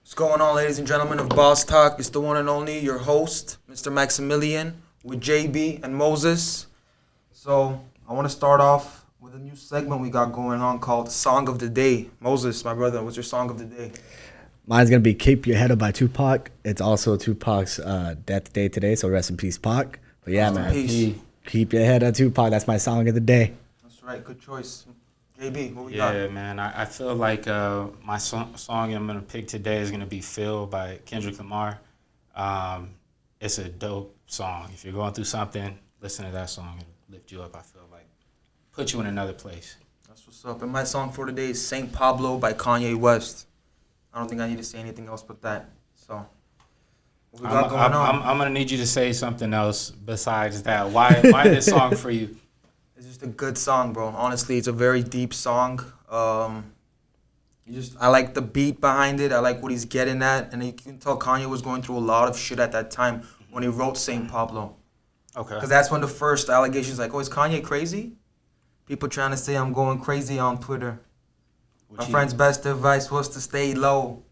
What's going on, ladies and gentlemen of Boss Talk? It's the one and only, your host, Mr. Maximilian, with JB and Moses. So, I want to start off with a new segment we got going on called Song of the Day. Moses, my brother, what's your song of the day? Mine's going to be Keep Your Head Up by Tupac. It's also Tupac's death day today, so rest in peace, Pac. But yeah, Rest in man, peace. keep your head up, Tupac. That's my song of the day. That's right, good choice. JB, what we Yeah, got? man. I feel like my song I'm going to pick today is going to be Feel by Kendrick Lamar. It's a dope song. If you're going through something, listen to that song. It'll lift you up, I feel like. Put you in another place. That's what's up. And my song for today is Saint Pablo by Kanye West. I don't think I need to say anything else but that. So, what we got going on? I'm going to need you to say something else besides that. Why this song for you? It's just a good song, bro. Honestly, it's a very deep song. I like the beat behind it. I like what he's getting at, and you can tell Kanye was going through a lot of shit at that time when he wrote Saint Pablo. Okay. Because that's when the first allegations like, oh, is Kanye crazy? People trying to say I'm going crazy on Twitter. My friend's best advice was to stay low,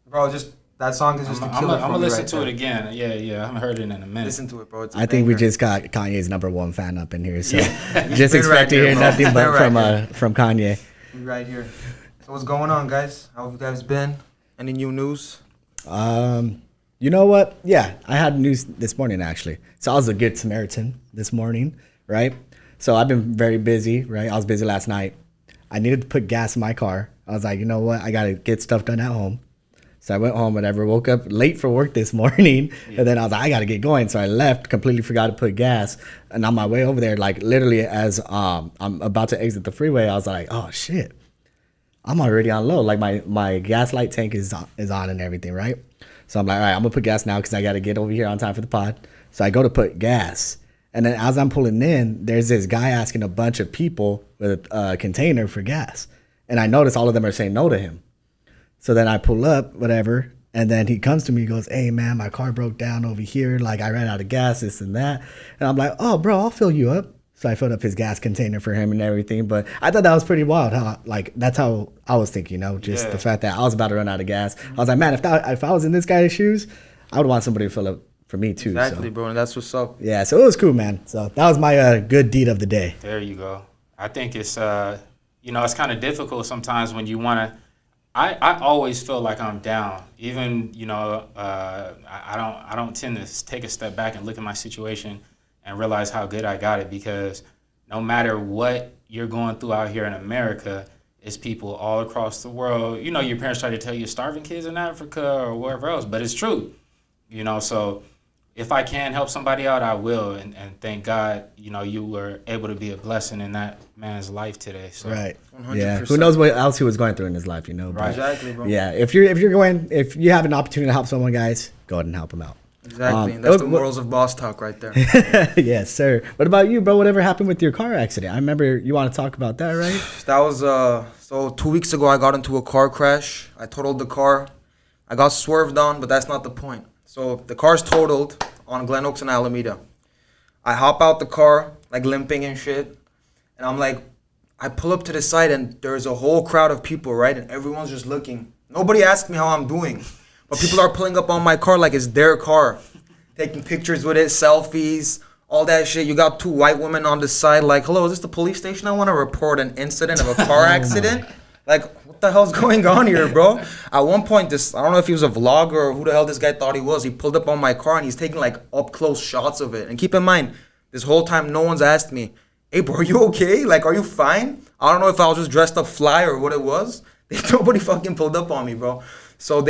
bro. Just that song is just a killer. I'm gonna listen to it again. Yeah, I haven't heard it in a minute. Listen to it, bro. It's a I think we banger. just got Kanye's #1 fan up in here, so Yeah. just Been expect right to here, hear bro. nothing Been but right from Kanye. We right here. So what's going on, guys? How have you guys been? Any new news? You know what? Yeah, I had news this morning, actually. So I was a good Samaritan this morning, right? So I've been very busy, right? I was busy last night. I needed to put gas in my car. I was like, you know what? I got to get stuff done at home. So I went home, whatever, woke up late for work this morning. Yeah. And then I was like, I got to get going. So I left, completely forgot to put gas. And on my way over there, like literally as I'm about to exit the freeway, I was like, oh, shit. I'm already on low. Like my gas light tank is on and everything, right? So I'm like, all right, I'm going to put gas now because I got to get over here on time for the pod. So I go to put gas. And then as I'm pulling in, there's this guy asking a bunch of people with a container for gas. And I notice all of them are saying no to him. So then I pull up, whatever, and then he comes to me and goes, hey, man, my car broke down over here. Like, I ran out of gas, this and that. And I'm like, oh, bro, I'll fill you up. So I filled up his gas container for him and everything. But I thought that was pretty wild. That's how I was thinking, just the fact that I was about to run out of gas. I was like, man, if I was in this guy's shoes, I would want somebody to fill up for me too. Exactly, so. bro, and that's what's up. Yeah, so it was cool, man. So that was my good deed of the day. There you go. I think it's it's kind of difficult sometimes when you want to. I always feel like I'm down. Even I don't tend to take a step back and look at my situation and realize how good I got it, because no matter what you're going through out here in America, it's people all across the world. Your parents try to tell you starving kids in Africa or wherever else, but it's true. So if I can help somebody out, I will. And thank God, you were able to be a blessing in that man's life today. So. Right. 100%. Yeah. Who knows what else he was going through in his life, But, Right. Exactly, bro. Yeah. If you have an opportunity to help someone, guys, go ahead and help them out. Exactly. And that's the morals of Boss Talk right there. Yes, sir. What about you, bro? Whatever happened with your car accident? I remember you want to talk about that, right? That was, so 2 weeks ago, I got into a car crash. I totaled the car. I got swerved on, but that's not the point. So the car's totaled on Glen Oaks and Alameda. I hop out the car, like limping and shit. And I'm like, I pull up to the side and there's a whole crowd of people, right? And everyone's just looking. Nobody asked me how I'm doing. But people are pulling up on my car like it's their car. Taking pictures with it, selfies, all that shit. You got two white women on the side like, hello, is this the police station? I want to report an incident of a car accident. Like, what the hell's going on here, bro? At one point, I don't know if he was a vlogger or who the hell this guy thought he was. He pulled up on my car and he's taking like up close shots of it. And keep in mind, this whole time, no one's asked me, hey, bro, are you okay? Like, are you fine? I don't know if I was just dressed up fly or what it was. Nobody fucking pulled up on me, bro. So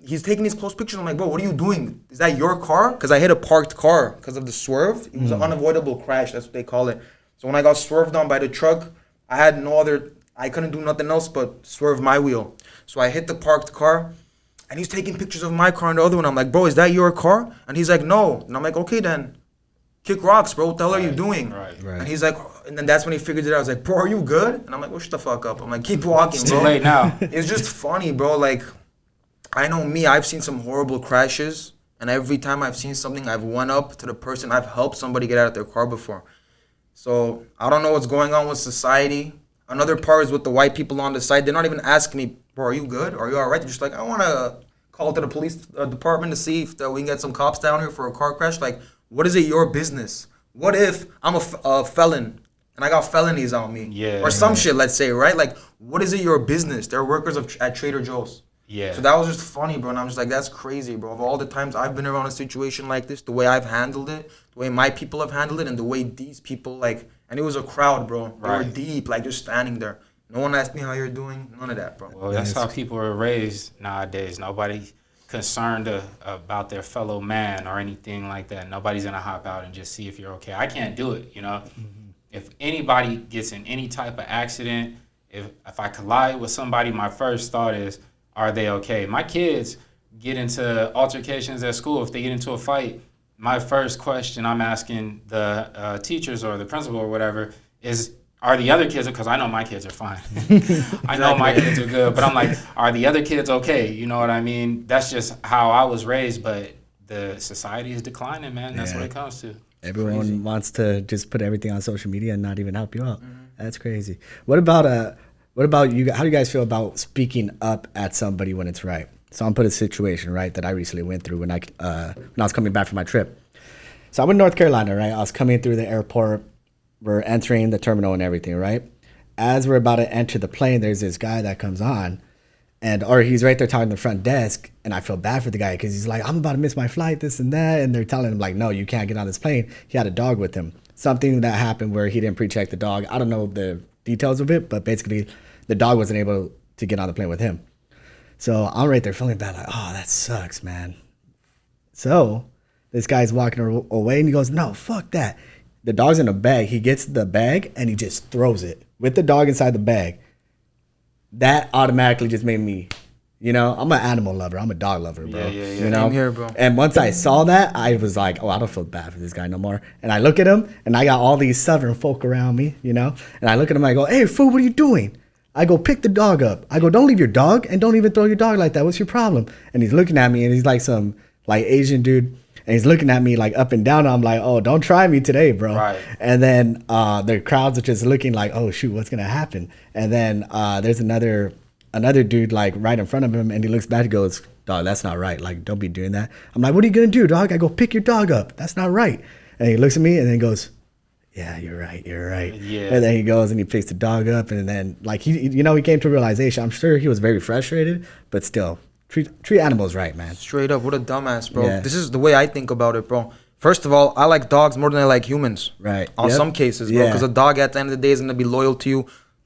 he's taking these close pictures. I'm like, bro, what are you doing? Is that your car? Because I hit a parked car because of the swerve. It was an unavoidable crash. That's what they call it. So when I got swerved on by the truck, I couldn't do nothing else but swerve my wheel. So I hit the parked car, and he's taking pictures of my car and the other one. I'm like, bro, is that your car? And he's like, no. And I'm like, okay, then. Kick rocks, bro. What the hell are you doing? Right. And he's like, and then that's when he figured it out. I was like, bro, are you good? And I'm like, well, shut the fuck up. I'm like, keep walking, It's bro. too late now. It's just funny, bro. Like, I know me. I've seen some horrible crashes. And every time I've seen something, I've went up to the person. I've helped somebody get out of their car before. So I don't know what's going on with society. Another part is with the white people on the side. They're not even asking me, bro, are you good? Are you all right? They're just like, I want to call to the police department to see if we can get some cops down here for a car crash. Like, what is it your business? What if I'm a felon and I got felonies on me? Yeah. Or some shit, let's say, right? Like, what is it your business? They're workers at Trader Joe's. Yeah. So that was just funny, bro. And I'm just like, that's crazy, bro. Of all the times I've been around a situation like this, the way I've handled it, the way my people have handled it, and the way these people, like, and it was a crowd, bro. They were deep, like, just standing there. No one asked me how you're doing. None of that, bro. Well, that's how people are raised nowadays. Nobody concerned about their fellow man or anything like that. Nobody's going to hop out and just see if you're okay. I can't do it, you know. If anybody gets in any type of accident, if I collide with somebody, my first thought is, are they okay? My kids get into altercations at school. If they get into a fight, my first question I'm asking the teachers or the principal or whatever is, are the other kids, because I know my kids are fine. I know my kids are good, but I'm like, are the other kids okay? You know what I mean? That's just how I was raised, but the society is declining, man. That's what it comes to. Everyone wants to just put everything on social media and not even help you out. That's crazy. What about you? How do you guys feel about speaking up at somebody when it's right? So I'm put a situation, right, that I recently went through when I was coming back from my trip. So I'm in North Carolina, right? I was coming through the airport. We're entering the terminal and everything, right? As we're about to enter the plane, there's this guy that comes on, or he's right there talking to the front desk, and I feel bad for the guy because he's like, I'm about to miss my flight, this and that, and they're telling him like, no, you can't get on this plane. He had a dog with him. Something that happened where he didn't pre-check the dog. I don't know the details of it, but basically the dog wasn't able to get on the plane with him. So I'm right there feeling bad, like, oh, that sucks, man. So this guy's walking away, and he goes, no, fuck that. The dog's in a bag. He gets the bag and he just throws it with the dog inside the bag. That automatically just made me, you know, I'm an animal lover. I'm a dog lover, bro. Yeah. You know? Same here, bro. And once I saw that, I was like, oh, I don't feel bad for this guy no more. And I look at him, and I got all these Southern folk around me, you know? And I look at him, and I go, hey, fool, what are you doing? I go, pick the dog up. I go, don't leave your dog, and don't even throw your dog like that. What's your problem? And he's looking at me, and he's like some like Asian dude. And he's looking at me like up and down. I'm like, oh, don't try me today, bro. Right. And then the crowds are just looking like, oh, shoot, what's going to happen? And then there's another dude like right in front of him. And he looks back and goes, dog, that's not right. Like, don't be doing that. I'm like, what are you going to do, dog? I go, pick your dog up. That's not right. And he looks at me and then goes, yeah, you're right. Yeah. And then he goes and he picks the dog up. And then like, he came to a realization. I'm sure he was very frustrated, but still. Treat animals right, man. Straight up, what a dumbass, bro. Yeah. This is the way I think about it, bro. First of all, I like dogs more than I like humans. Right. On Yep. some cases, bro. Yeah. Because a dog at the end of the day is going to be loyal to you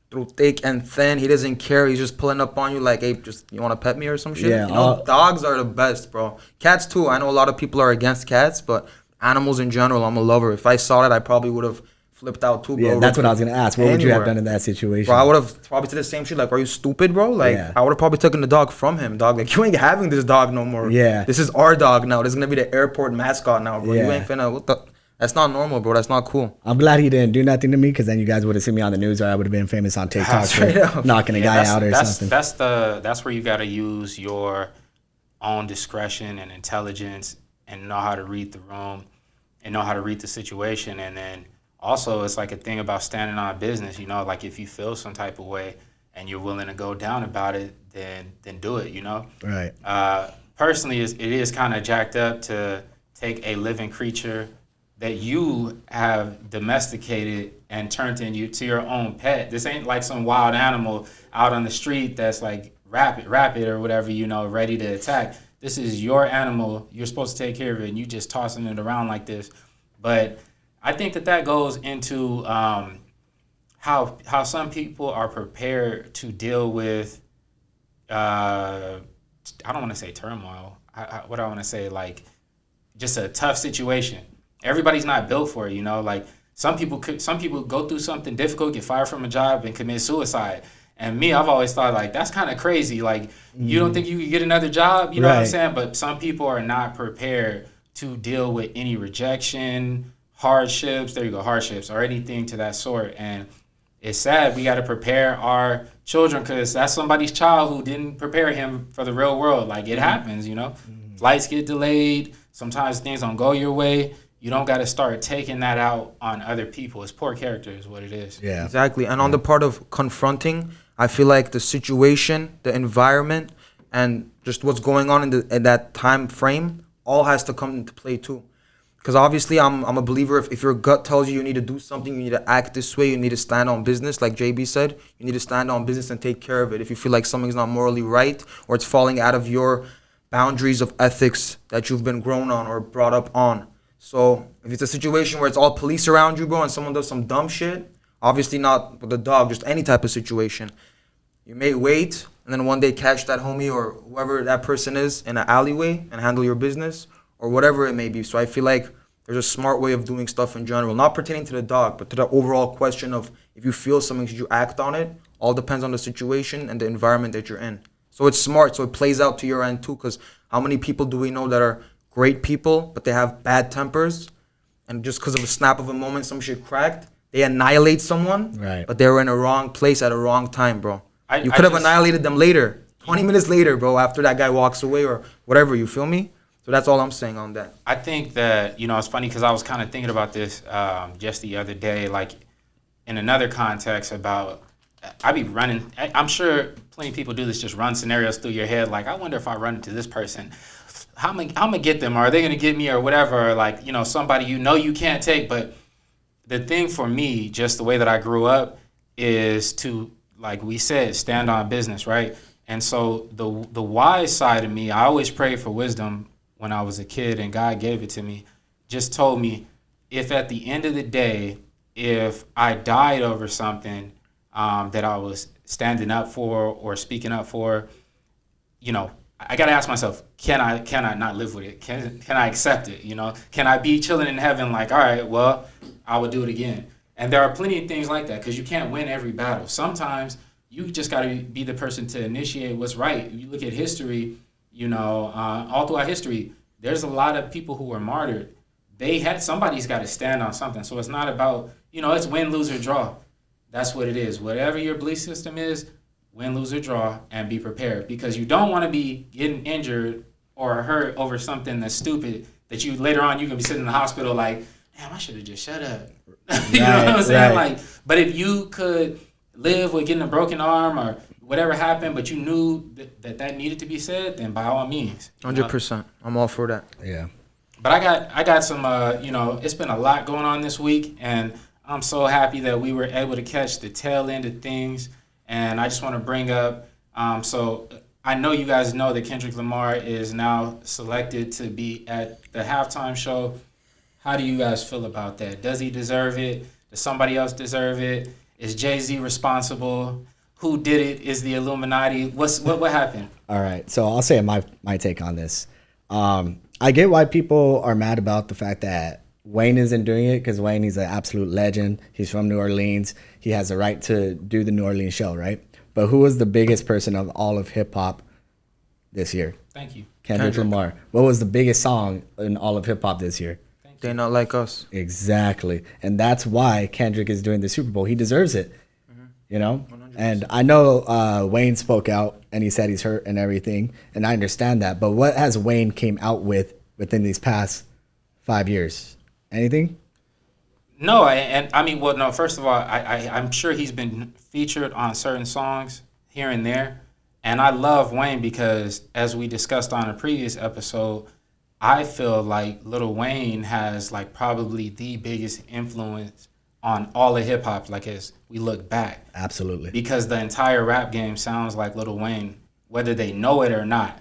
through thick and thin. He doesn't care. He's just pulling up on you like, hey, just you want to pet me or some shit? Yeah, You know, dogs are the best, bro. Cats, too. I know a lot of people are against cats, but animals in general, I'm a lover. If I saw that, I probably would have flipped out too, bro. Yeah, that's what I was going to ask. What would you have done in that situation? Bro, I would have probably said the same shit. Like, are you stupid, bro? Like, Yeah. I would have probably taken the dog from him, dog. Like, you ain't having this dog no more. Yeah. This is our dog now. This is going to be the airport mascot now, bro. Yeah. You ain't finna, that's not normal, bro. That's not cool. I'm glad he didn't do nothing to me because then you guys would have seen me on the news or I would have been famous on TikTok Straight for up. knocking a guy out or something. That's where you got to use your own discretion and intelligence and know how to read the room and know how to read the situation. And then also it's like a thing about standing on business, you know, like if you feel some type of way and you're willing to go down about it, then do it, you know? Right. Personally, it is kind of jacked up to take a living creature that you have domesticated and turned into your own pet. This ain't like some wild animal out on the street that's like rapid or whatever, you know, ready to attack. This is your animal. You're supposed to take care of it, and you just tossing it around like this. But I think that goes into how some people are prepared to deal with, I don't want to say turmoil. What I want to say, like, just a tough situation. Everybody's not built for it, you know. Like some people go through something difficult, get fired from a job, and commit suicide. And me, I've always thought like that's kind of crazy. Like you don't think you could get another job, you know what I'm saying? But some people are not prepared to deal with any rejection, hardships. There you go, hardships or anything to that sort. And it's sad. We got to prepare our children because that's somebody's child who didn't prepare him for the real world. Like it happens, you know. Flights get delayed. Sometimes things don't go your way. You don't got to start taking that out on other people. It's poor character is what it is. Yeah. Exactly. And on the part of confronting, I feel like the situation, the environment and just what's going on in that time frame all has to come into play too. Because obviously, I'm a believer. If your gut tells you need to do something, you need to act this way. You need to stand on business, like JB said. You need to stand on business and take care of it. If you feel like something's not morally right or it's falling out of your boundaries of ethics that you've been grown on or brought up on. So if it's a situation where it's all police around you, bro, and someone does some dumb shit, obviously not with a dog, just any type of situation, you may wait and then one day catch that homie or whoever that person is in an alleyway and handle your business or whatever it may be. So I feel like there's a smart way of doing stuff in general, not pertaining to the dog, but to the overall question of if you feel something, should you act on it? All depends on the situation and the environment that you're in. So it's smart, so it plays out to your end too, because how many people do we know that are great people, but they have bad tempers, and just because of a snap of a moment, some shit cracked, they annihilate someone, Right. but they were in a wrong place at a wrong time, bro. You I could have just- annihilated them later, 20 minutes later, bro, after that guy walks away or whatever, you feel me? So that's all I'm saying on that. I think that, it's funny because I was kind of thinking about this just the other day, like in another context about, I be running, I'm sure plenty of people do this, just run scenarios through your head. Like, I wonder if I run into this person, how am I going to get them? Or are they going to get me or whatever? Or like, somebody you can't take. But the thing for me, just the way that I grew up, is to, like we said, stand on business, right? And so the wise side of me, I always prayed for wisdom when I was a kid, and God gave it to me, just told me, if at the end of the day, if I died over something that I was standing up for or speaking up for, I got to ask myself, can I not live with it? Can I accept it? Can I be chilling in heaven like, all right, well, I would do it again. And there are plenty of things like that because you can't win every battle. Sometimes you just got to be the person to initiate what's right. You look at history, all throughout history, there's a lot of people who were martyred. Somebody's got to stand on something. So it's not about, it's win, lose, or draw. That's what it is. Whatever your belief system is, win, lose, or draw, and be prepared. Because you don't want to be getting injured or hurt over something that's stupid that you later on you can be sitting in the hospital like, damn, I should have just shut up. You know what I'm saying? Right. Like, but if you could live with getting a broken arm or whatever happened, but you knew that needed to be said, then by all means. 100%. I'm all for that. Yeah. But I got some, it's been a lot going on this week, and I'm so happy that we were able to catch the tail end of things. And I just want to bring up, so I know you guys know that Kendrick Lamar is now selected to be at the halftime show. How do you guys feel about that? Does he deserve it? Does somebody else deserve it? Is Jay-Z responsible? Who did it? Is the Illuminati? What happened? All right. So I'll say my take on this. I get why people are mad about the fact that Wayne isn't doing it, because Wayne is an absolute legend. He's from New Orleans. He has the right to do the New Orleans show, right? But who was the biggest person of all of hip hop this year? Thank you. Kendrick Lamar. What was the biggest song in all of hip hop this year? They not like us. Exactly. And that's why Kendrick is doing the Super Bowl. He deserves it. 100%. And I know Wayne spoke out and he said he's hurt and everything, and I understand that. But what has Wayne came out with within these past 5 years? Anything? No, no. First of all, I'm sure he's been featured on certain songs here and there, and I love Wayne because, as we discussed on a previous episode, I feel like Lil Wayne has like probably the biggest influence on all of hip hop. Like as we look back, Absolutely. because the entire rap game sounds like Lil Wayne, whether they know it or not.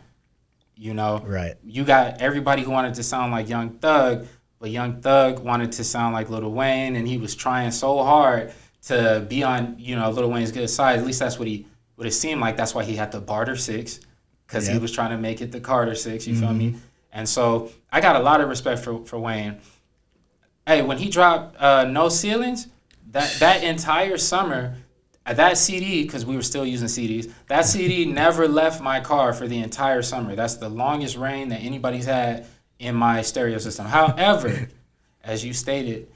Right. You got everybody who wanted to sound like Young Thug. But Young Thug wanted to sound like Lil Wayne, and he was trying so hard to be on, Lil Wayne's good side. At least that's what it seemed like. That's why he had the Barter 6, because he was trying to make it the Carter 6. You feel me? And so I got a lot of respect for Wayne. Hey, when he dropped No Ceilings, that entire summer, that CD, because we were still using CDs, that CD never left my car for the entire summer. That's the longest reign that anybody's had in my stereo system. However, as you stated,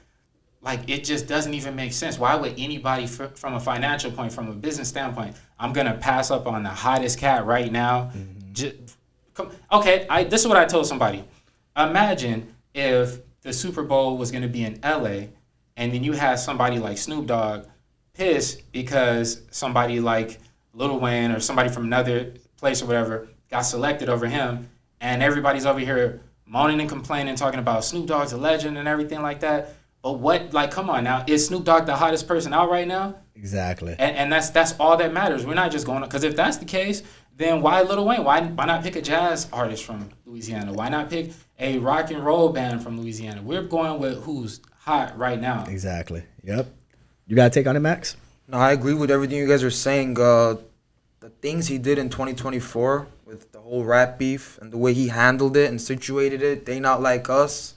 like it just doesn't even make sense. Why would anybody, from a financial point, from a business standpoint, I'm gonna pass up on the hottest cat right now? This is what I told somebody. Imagine if the Super Bowl was gonna be in LA, and then you had somebody like Snoop Dogg pissed because somebody like Lil Wayne or somebody from another place or whatever got selected over him, and everybody's over here moaning and complaining, talking about Snoop Dogg's a legend and everything like that. But what, like, come on now, is Snoop Dogg the hottest person out right now? Exactly. And that's all that matters. We're not just going, because if that's the case, then why Lil Wayne? Why not pick a jazz artist from Louisiana? Why not pick a rock and roll band from Louisiana? We're going with who's hot right now. Exactly. Yep. You got to take on it, Max? No, I agree with everything you guys are saying. The things he did in 2024 with the whole rap beef and the way he handled it and situated it, they not like us.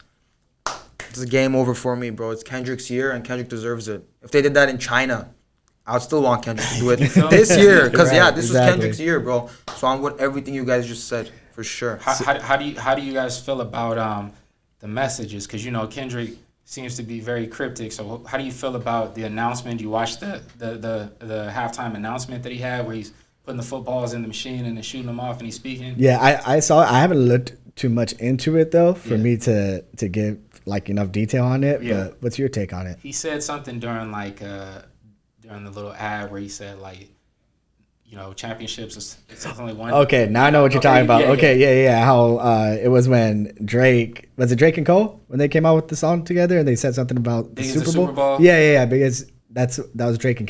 It's a game over for me, bro. It's Kendrick's year, and Kendrick deserves it. If they did that in China, I would still want Kendrick to do it this year. Because, this was Kendrick's year, bro. So I'm with everything you guys just said, for sure. How do you guys feel about the messages? Because, Kendrick seems to be very cryptic. So how do you feel about the announcement? You watched the halftime announcement that he had where he's putting the footballs in the machine and then shooting them off and he's speaking? Yeah, I saw it. I haven't looked too much into it, though, for me to give, like, enough detail on it. Yeah. But what's your take on it? He said something during, like, during the little ad where he said, like, championships, it's only one. Okay, now I know what you're talking about. Yeah. How it was when Drake, was it Drake and Cole? When they came out with the song together and they said something about the Super Bowl? Yeah, because that was Drake and...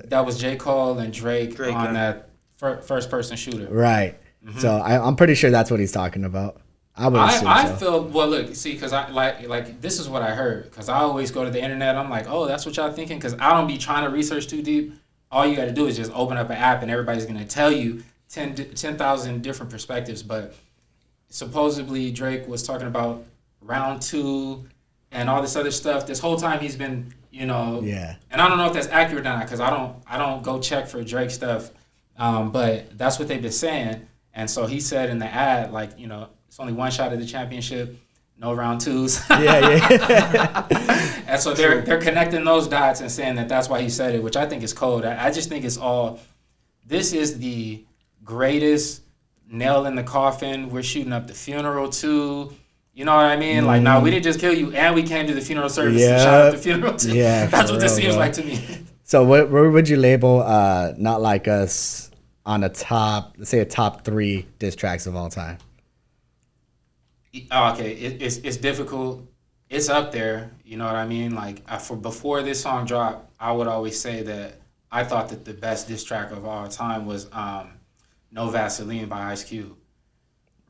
that was J. Cole and Drake on that first-person shooter. Right. Mm-hmm. So I'm pretty sure that's what he's talking about. I feel, well, look, see, because I like this is what I heard, because I always go to the internet. I'm like, oh, that's what y'all thinking, because I don't be trying to research too deep. All you got to do is just open up an app and everybody's going to tell you 10,000 different perspectives. But supposedly Drake was talking about round 2 and all this other stuff. This whole time he's been, Yeah. And I don't know if that's accurate or not, because I don't go check for Drake stuff. But that's what they've been saying. And so he said in the ad, like, it's only one shot at the championship, no round 2s. Yeah. And so they're connecting those dots and saying that that's why he said it, which I think is cold. I just think it's all, this is the greatest nail in the coffin. We're shooting up the funeral too. You know what I mean? Like, no, we didn't just kill you, and we came to the funeral service and shot up the funeral too. Yeah, that's what this seems like to me. So where would you label Not Like Us on let's say a top 3 diss tracks of all time? Oh, okay, it's difficult. It's up there. You know what I mean? Like, before this song dropped, I would always say that I thought that the best diss track of all time was No Vaseline by Ice Cube,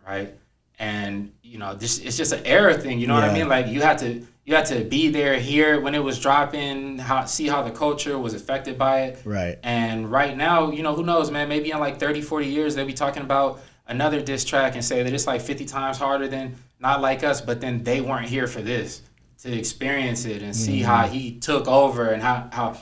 right? And it's just an era thing. You know what I mean? Like, you had to be there, hear it when it was dropping, see how the culture was affected by it. Right. And right now, who knows, man? Maybe in like 30, 40 years, they'll be talking about another diss track and say that it's like 50 times harder than Not Like Us, but then they weren't here for this to experience it and see how he took over and how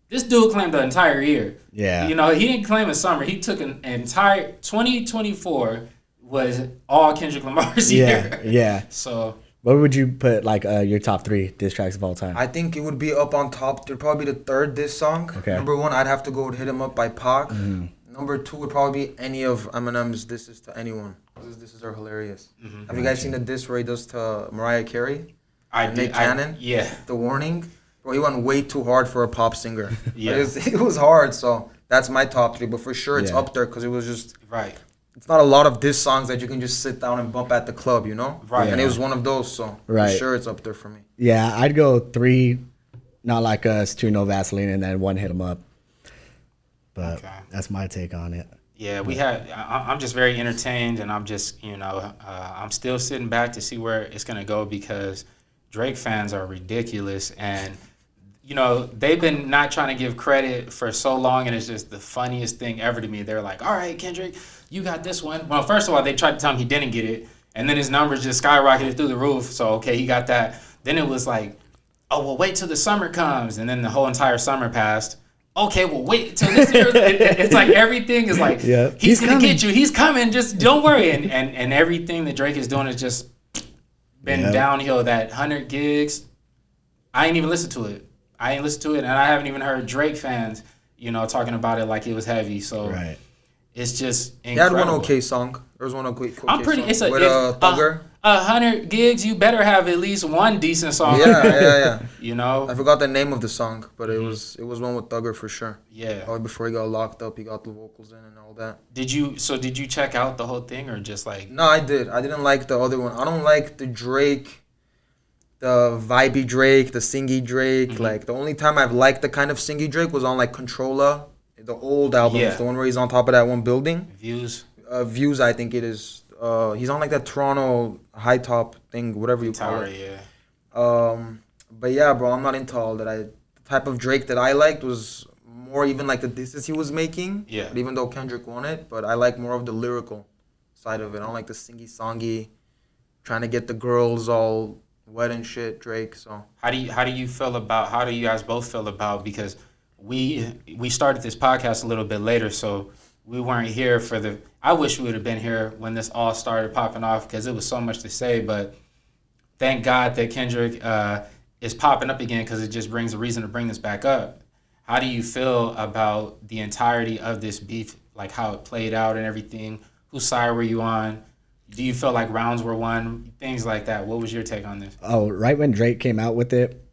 this dude claimed the entire year. Yeah. He didn't claim a summer. He took an entire 2024 was all Kendrick Lamar's year. Yeah. So what would you put like your top 3 diss tracks of all time? I think it would be up on top. It'd probably be the 3rd diss song. Okay. Number 1, I'd have to go with Hit 'Em Up by Pac. Mm-hmm. Number 2 would probably be any of Eminem's Disses to Anyone. Those disses are hilarious. Mm-hmm. Have you guys seen the diss where he does to Mariah Carey? I did. Shannon? Yeah. The Warning? Bro, he went way too hard for a pop singer. Yeah. It was hard, so that's my top 3. But for sure, it's up there because it was just... Right. It's not a lot of diss songs that you can just sit down and bump at the club, Right. And it was one of those, so for sure it's up there for me. Yeah, I'd go 3 Not Like Us, 2 No Vaseline, and then 1 Hit 'Em Up. But that's my take on it. Yeah, I'm just very entertained, and I'm just, I'm still sitting back to see where it's going to go, because Drake fans are ridiculous. And, they've been not trying to give credit for so long, and it's just the funniest thing ever to me. They're like, all right, Kendrick, you got this one. Well, first of all, they tried to tell him he didn't get it, and then his numbers just skyrocketed through the roof. So, okay, he got that. Then it was like, oh, well, wait till the summer comes. And then the whole entire summer passed. Okay, well, wait till this year. It's like everything is like, he's going to get you. He's coming. Just don't worry. And everything that Drake is doing has just been downhill. That 100 gigs, I ain't even listened to it. And I haven't even heard Drake fans, talking about it like it was heavy. So it's just incredible. He had one okay song. There was one okay I'm pretty. song. With Thugger. 100 gigs, you better have at least one decent song. Yeah. You know? I forgot the name of the song, but it was one with Thugger for sure. Yeah. Probably before he got locked up, he got the vocals in and all that. Did you check out the whole thing or just like? No, I did. I didn't like the other one. I don't like the Drake, the vibey Drake, the singy Drake. Mm-hmm. Like the only time I've liked the kind of singy Drake was on like Controlla, the old albums, the one where he's on top of that one building. Views, I think it is. He's on like that Toronto high top thing, whatever you call it. Yeah. But yeah, bro, I'm not into all that. The type of Drake that I liked was more even like the disses he was making. Yeah. But even though Kendrick won it, but I like more of the lyrical side of it. I don't like the singy songy, trying to get the girls all wet and shit. Drake. So how do you guys both feel about, because we started this podcast a little bit later, so we weren't here for the. I wish we would have been here when this all started popping off, because it was so much to say. But thank God that Kendrick is popping up again, because it just brings a reason to bring this back up. How do you feel about the entirety of this beef, like how it played out and everything? Whose side were you on? Do you feel like rounds were won? Things like that. What was your take on this? Oh, right when Drake came out with it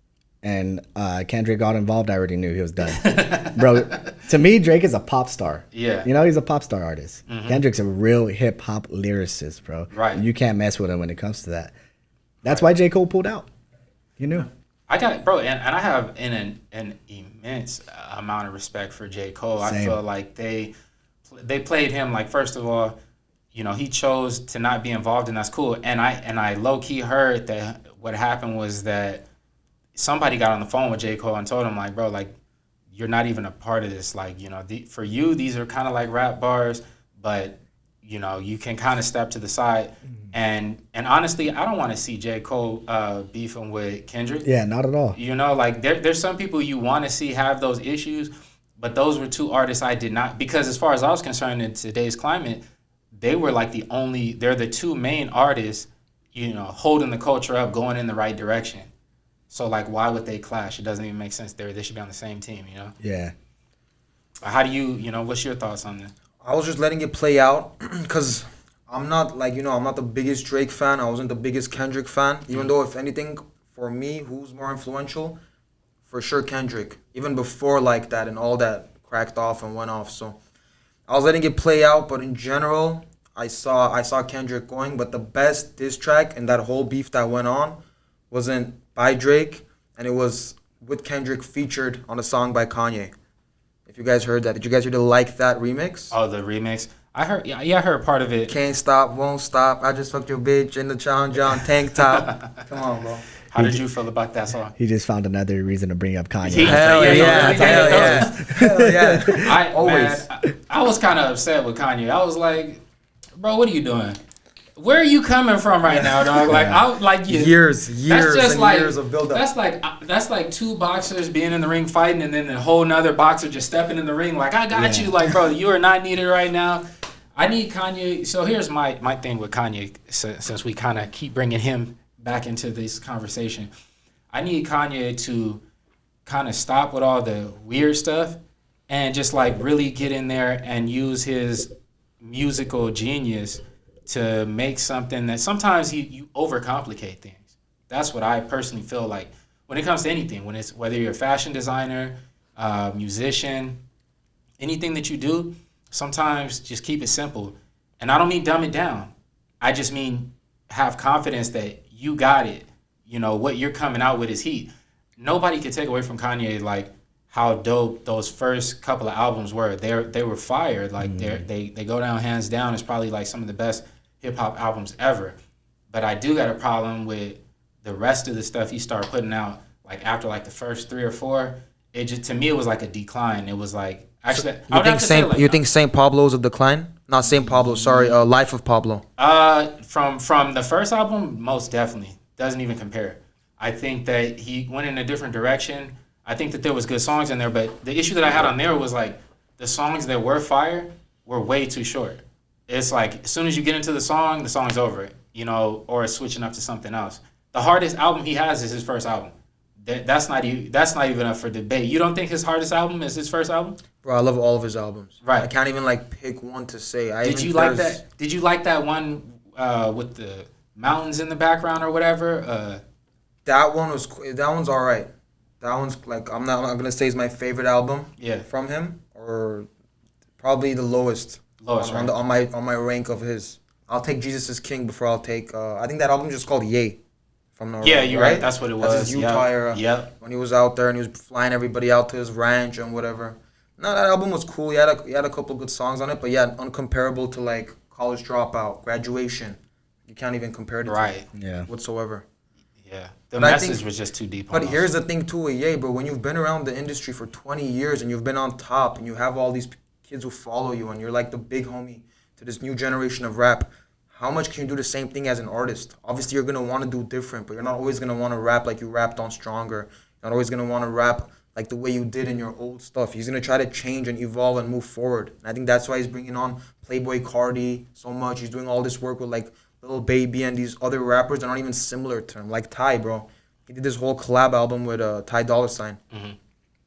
and Kendrick got involved, I already knew he was done. Bro, to me, Drake is a pop star. Yeah. You know, he's a pop star artist. Mm-hmm. Kendrick's a real hip-hop lyricist, bro. Right. You can't mess with him when it comes to that. That's why J. Cole pulled out. You knew. I have an immense amount of respect for J. Cole. Same. I feel like they played him, like, first of all, you know, he chose to not be involved, and that's cool. And I low-key heard that what happened was that somebody got on the phone with J. Cole and told him, like, bro, like, you're not even a part of this. Like, you know, for you, these are kind of like rap bars, but, you know, you can kind of step to the side. And honestly, I don't want to see J. Cole beefing with Kendrick. Yeah, not at all. You know, like, there's some people you want to see have those issues, but those were two artists I did not, because as far as I was concerned in today's climate, they were like they're the two main artists, you know, holding the culture up, going in the right direction. So, like, why would they clash? It doesn't even make sense. They should be on the same team, you know? Yeah. How do you know, what's your thoughts on this? I was just letting it play out because I'm not, like, you know, I'm not the biggest Drake fan. I wasn't the biggest Kendrick fan. Even though, if anything, for me, who's more influential? For sure, Kendrick. Even before, like, that and all that cracked off and went off. So I was letting it play out, but in general, I saw Kendrick going. But the best diss track and that whole beef that went on wasn't by Drake, and it was with Kendrick featured on a song by Kanye. If you guys heard that, did you guys hear the Like That remix? Oh, the remix. I heard. Yeah, I heard part of it. Can't stop, won't stop. I just fucked your bitch in the challenge on tank top. Come on, bro. How did you feel about that song? He just found another reason to bring up Kanye. Hell yeah. I was kind of upset with Kanye. I was like, bro, what are you doing? Where are you coming from right now, dog? Like, I like you. Years of build up. That's like two boxers being in the ring fighting, and then a whole nother boxer just stepping in the ring. Like, I got you. Like, bro, you are not needed right now. I need Kanye. So here's my thing with Kanye, since we kind of keep bringing him back into this conversation. I need Kanye to kind of stop with all the weird stuff and just, like, really get in there and use his musical genius to make something that sometimes you overcomplicate things. That's what I personally feel like when it comes to anything. Whether you're a fashion designer, musician, anything that you do, sometimes just keep it simple. And I don't mean dumb it down. I just mean have confidence that you got it. You know, what you're coming out with is heat. Nobody could take away from Kanye, like, how dope those first couple of albums were. They were fire. Like, they go down hands down. It's probably like some of the best hip-hop albums ever. But I do got a problem with the rest of the stuff he started putting out, like, after, like, the first 3 or 4. It just, to me, it was like a decline. It was like, actually, you think Saint Pablo's a decline? Not Saint Pablo, sorry, Life of Pablo. From the first album, most definitely. Doesn't even compare. I think that he went in a different direction. I think that there was good songs in there, but the issue that I had on there was, like, the songs that were fire were way too short. It's like, as soon as you get into the song's over, you know, or it's switching up to something else. The hardest album he has is his first album. That's not even up for debate. You don't think his hardest album is his first album? Bro, I love all of his albums. Right. I can't even, like, pick one to say. Did you like that one with mountains in the background or whatever. That one's all right. That one's like I'm not gonna say it's my favorite album. Yeah. From him, or probably the lowest. Lowest, on, right? on my rank of his. I'll take Jesus is King before I'll take. I think that album just called Yay. From the Yeah, you're right. That's what it was. That's his Utah era. Yep. When he was out there and he was flying everybody out to his ranch and whatever. No, that album was cool. He had a couple good songs on it, but yeah, uncomparable to like College Dropout, Graduation. You can't even compare it to Right. Yeah. whatsoever. Yeah. The But I message think- was just too deep. But almost. here's the thing too with Ye, bro. When you've been around the industry for 20 years and you've been on top and you have all these kids who follow you and you're like the big homie to this new generation of rap, how much can you do the same thing as an artist? Obviously, you're gonna want to do different, but you're not always gonna want to rap like you rapped on Stronger. You're not always gonna want to rap like the way you did in your old stuff. He's gonna try to change and evolve and move forward. And I think that's why he's bringing on Playboy Cardi so much. He's doing all this work with like Lil Baby and these other rappers that aren't even similar to him, like Ty, bro. He did this whole collab album with Ty Dolla $ign. Mm-hmm.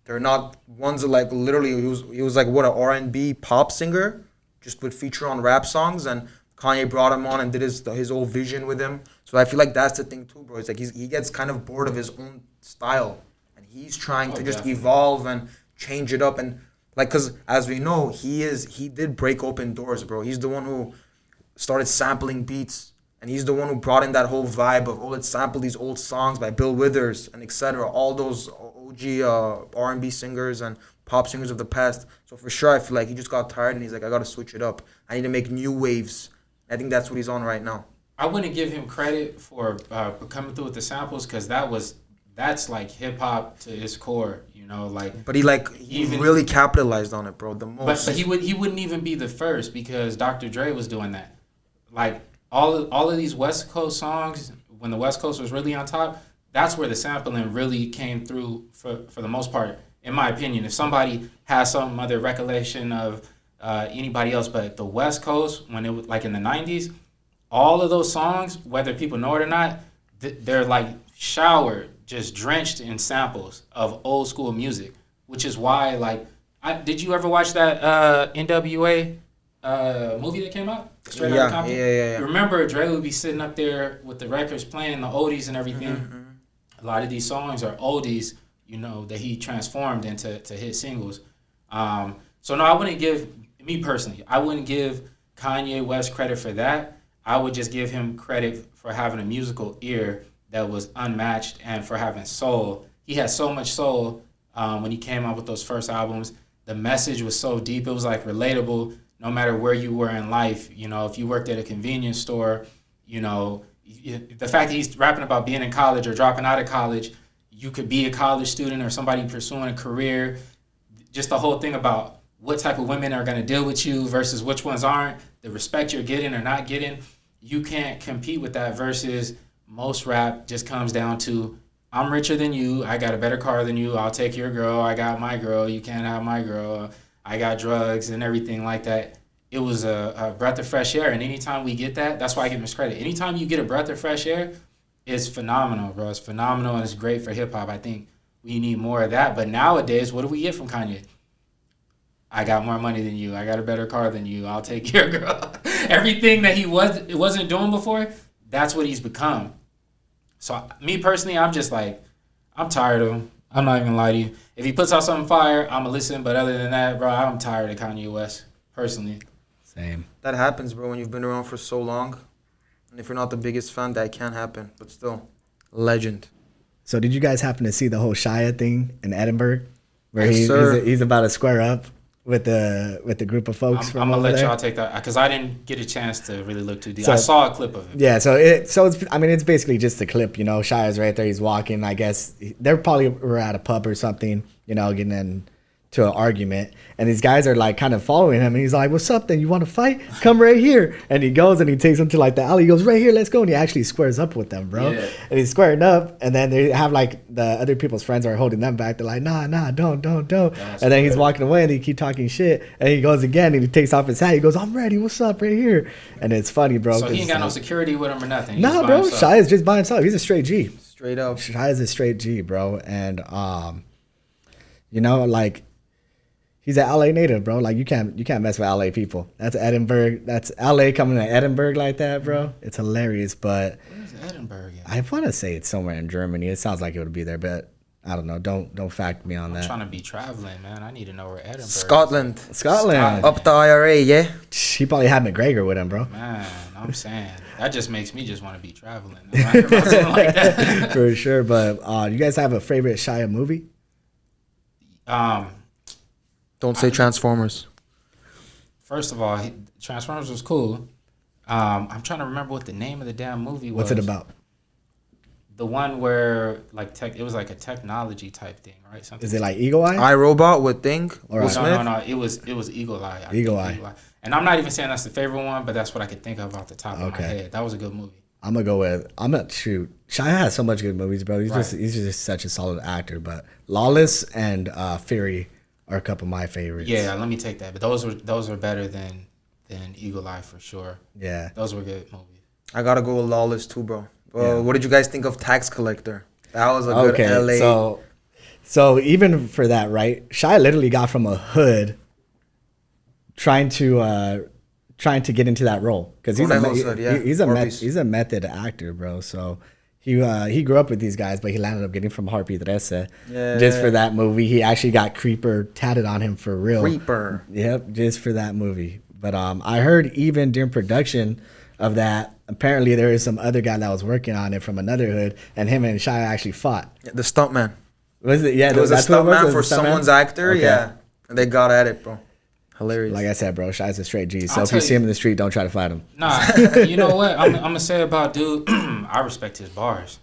They're not ones that like literally he was like what an R&B pop singer, just would feature on rap songs, and Kanye brought him on and did his whole vision with him. So I feel like that's the thing too, bro. It's like he gets kind of bored of his own style, and he's trying to just definitely. evolve and change it up, and like because as we know he did break open doors, bro. He's the one who started sampling beats, and he's the one who brought in that whole vibe of, oh, let's sample these old songs by Bill Withers and etc. All those OG R&B singers and pop singers of the past. So for sure, I feel like he just got tired and he's like, I gotta switch it up. I need to make new waves. I think that's what he's on right now. I wouldn't give him credit for coming through with the samples because that's like hip hop to its core, you know, like. But he really capitalized on it, bro. The most. But he wouldn't even be the first because Dr. Dre was doing that. Like all of these West Coast songs, when the West Coast was really on top, that's where the sampling really came through for the most part, in my opinion. If somebody has some other recollection of anybody else, but the West Coast, when it was like in the 90s, all of those songs, whether people know it or not, they're like showered, just drenched in samples of old school music, which is why, like, did you ever watch that NWA movie that came out? Straight Outta Compton? Yeah. Remember, Dre would be sitting up there with the records playing the oldies and everything. Mm-hmm. A lot of these songs are oldies, you know, that he transformed into hit singles. So no, I wouldn't give, me personally, I wouldn't give Kanye West credit for that. I would just give him credit for having a musical ear that was unmatched and for having soul. He had so much soul when he came out with those first albums. The message was so deep. It was like relatable no matter where you were in life. You know, if you worked at a convenience store, you know, the fact that he's rapping about being in college or dropping out of college, you could be a college student or somebody pursuing a career. Just the whole thing about what type of women are going to deal with you versus which ones aren't, the respect you're getting or not getting, you can't compete with that versus most rap just comes down to, I'm richer than you, I got a better car than you, I'll take your girl, I got my girl, you can't have my girl, I got drugs and everything like that. It was a breath of fresh air, and anytime we get that, that's why I give him his credit. Anytime you get a breath of fresh air, it's phenomenal, bro. It's phenomenal, and it's great for hip-hop. I think we need more of that. But nowadays, what do we get from Kanye? I got more money than you. I got a better car than you. I'll take your girl. Everything that he wasn't doing before, that's what he's become. So me personally, I'm just like, I'm tired of him. I'm not even gonna lie to you. If he puts out something fire, I'ma listen. But other than that, bro, I'm tired of Kanye West, personally. Same. That happens, bro, when you've been around for so long. And if you're not the biggest fan, that can happen. But still, legend. So did you guys happen to see the whole Shia thing in Edinburgh, where Yes, sir. he's about to square up with the group of folks I'm from gonna over let there? y'all take that because I didn't get a chance to really look too deep. So- I saw a clip of it. Yeah, so it's basically just a clip, you know. Shia's right there, he's walking. I guess they're probably were at a pub or something, you know, getting into an argument, and these guys are like kind of following him, and he's like, "What's up? Then you want to fight? Come right here!" And he goes and he takes them to like the alley. He goes, "Right here, let's go!" And he actually squares up with them, bro. Yeah. And he's squaring up, and then they have like the other people's friends are holding them back. They're like, "Nah, don't." That's And then he's good. walking away, and they keep talking shit, and he goes again, and he takes off his hat. He goes, "I'm ready. What's up? Right here." And it's funny, bro. So he ain't got no 'cause, security with him or nothing. He's nah, by bro. himself. Shia's just by himself. He's a straight G. Straight up. Shia's a straight G, bro. And you know, like, He's an LA native, bro. Like you can't mess with LA people. That's Edinburgh. That's LA coming to Edinburgh like that, bro. It's hilarious. But Where's Edinburgh at? I want to say it's somewhere in Germany. It sounds like it would be there, but I don't know. Don't fact me on I'm that. trying to be traveling, man. I need to know where Edinburgh Scotland. Scotland. Up the IRA, yeah. He probably had McGregor with him, bro. Man, I'm saying. That just makes me just want to be traveling. Right? Something like that. For sure. But you guys have a favorite Shia movie? Don't say Transformers. First of all, Transformers was cool. I'm trying to remember what the name of the damn movie was. What's it about? The one where it was like a technology type thing, right? Something. Is it like Eagle Eye? iRobot with Thing? Or Will Smith? No. It was Eagle Eye. Eagle Eye. And I'm not even saying that's the favorite one, but that's what I could think of off the top of my head. That was a good movie. I'm gonna shoot. Shia has so much good movies, bro. He's just such a solid actor. But Lawless and Fury are a couple of my favorites. Yeah, let me take that. But those are better than Eagle Eye for sure. Yeah, those were good movies. I gotta go with Lawless too, bro. What did you guys think of Tax Collector? That was a good LA. So even for that, right? Shia literally got from a hood, trying to get into that role because he's a method actor, bro. So he grew up with these guys, but he landed up getting from Harpy Trece. Just for that movie, he actually got Creeper tatted on him for real. Creeper. Yep, just for that movie. But I heard even during production of that, apparently there is some other guy that was working on it from another hood, and him and Shia actually fought. Yeah, the stuntman. Was it? Yeah, it was a stuntman for someone's actor. Okay. Yeah, and they got at it, bro. Hilarious. Like I said, bro, Shia's a straight G. So if you see him in the street, don't try to fight him. Nah, you know what? I'm gonna say about dude. I respect his bars.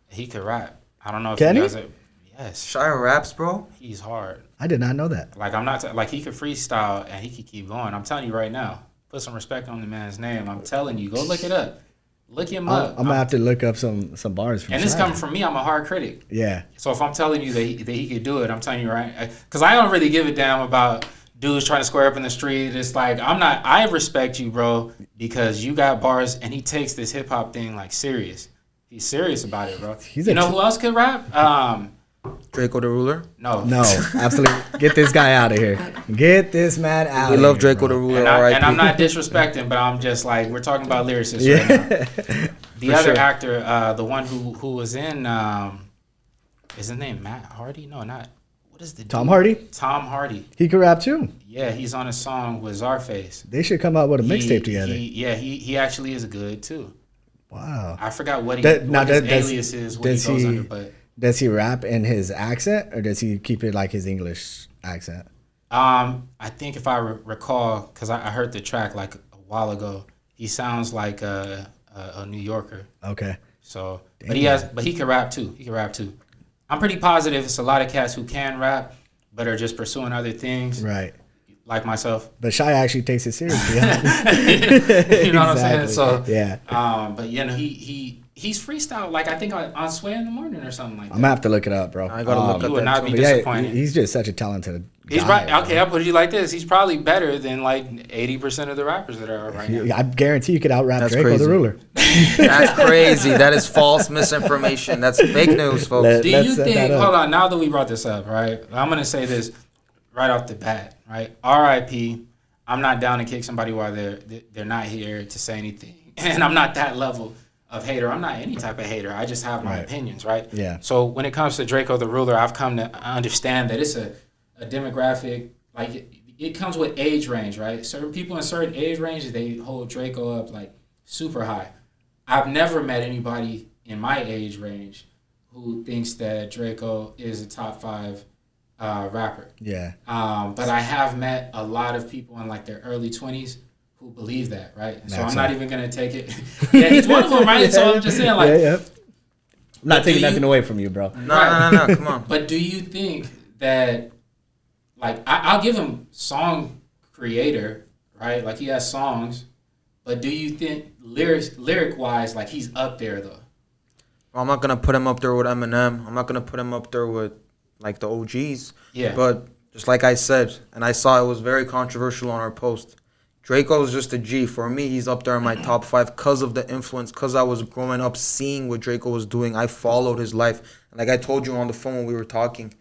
He could rap. I don't know if can he he? does it. Yes. Shia raps, bro. He's hard. I did not know that. Like I'm not like he could freestyle and he could keep going. I'm telling you right now. Put some respect on the man's name. I'm telling you, go look it up. Look him up. I'm gonna have to look up some bars from. And this coming from me. I'm a hard critic. Yeah. So if I'm telling you that he could do it, I'm telling you right, because I don't really give a damn about dudes trying to square up in the street. It's like I respect you, bro, because you got bars and he takes this hip hop thing like serious. He's serious about it, bro. You know who else could rap? Drakeo the Ruler? No, absolutely. Get this guy out of here. Get this man out. We love Drakeo the Ruler. And I'm not disrespecting, but I'm just like we're talking about lyricists right now. The other actor, the one who was in, is his name Matt Hardy? No, not. What is the Tom Hardy? Tom Hardy. He could rap too. Yeah, he's on a song with Czarface. They should come out with a mixtape together. He actually is good too. Wow. I forgot what his alias is. What he goes under, but. Does he rap in his accent or does he keep it like his English accent? I think if I recall, because I heard the track like a while ago, he sounds like a New Yorker. Okay. So, but he can rap too. I'm pretty positive it's a lot of cats who can rap, but are just pursuing other things. Right. Like myself. But Shia actually takes it seriously. You know what I'm saying? So yeah. But you know he's freestyle like I think on Sway in the Morning or something like that. I'm gonna have to look it up, bro. I gotta look up. You would not be disappointed. Yeah, he's just such a talented guy. He's right. Okay, I'll put it like this. He's probably better than like 80% of the rappers that are right now. I guarantee you could out-rap Drakeo the Ruler. That's crazy. That is false misinformation. That's fake news, folks. Do you think? Hold on. Now that we brought this up, right? I'm gonna say this right off the bat, right? R.I.P. I'm not down to kick somebody while they're not here to say anything, and I'm not that level of hater. I'm not any type of hater. I just have my opinions, right? Yeah. So when it comes to Drakeo the Ruler, I've come to understand that it's a demographic, like it comes with age range, right? Certain people in certain age ranges, they hold Drakeo up like super high. I've never met anybody in my age range who thinks that Drakeo is a top 5 rapper. Yeah. But I have met a lot of people in like their early 20s who believe that, right? So I'm not even gonna take it. Yeah, he's one of them, right? So I'm just saying, like, I'm not taking nothing away from you, bro. No, come on. But do you think that, like, I'll give him song creator, right? Like he has songs, but do you think lyric wise, like he's up there though? I'm not gonna put him up there with Eminem. I'm not gonna put him up there with like the OGs. Yeah. But just like I said, and I saw it was very controversial on our post. Drakeo is just a G. For me, he's up there in my top 5 because of the influence, because I was growing up seeing what Drakeo was doing. I followed his life. And like I told you on the phone when we were talking,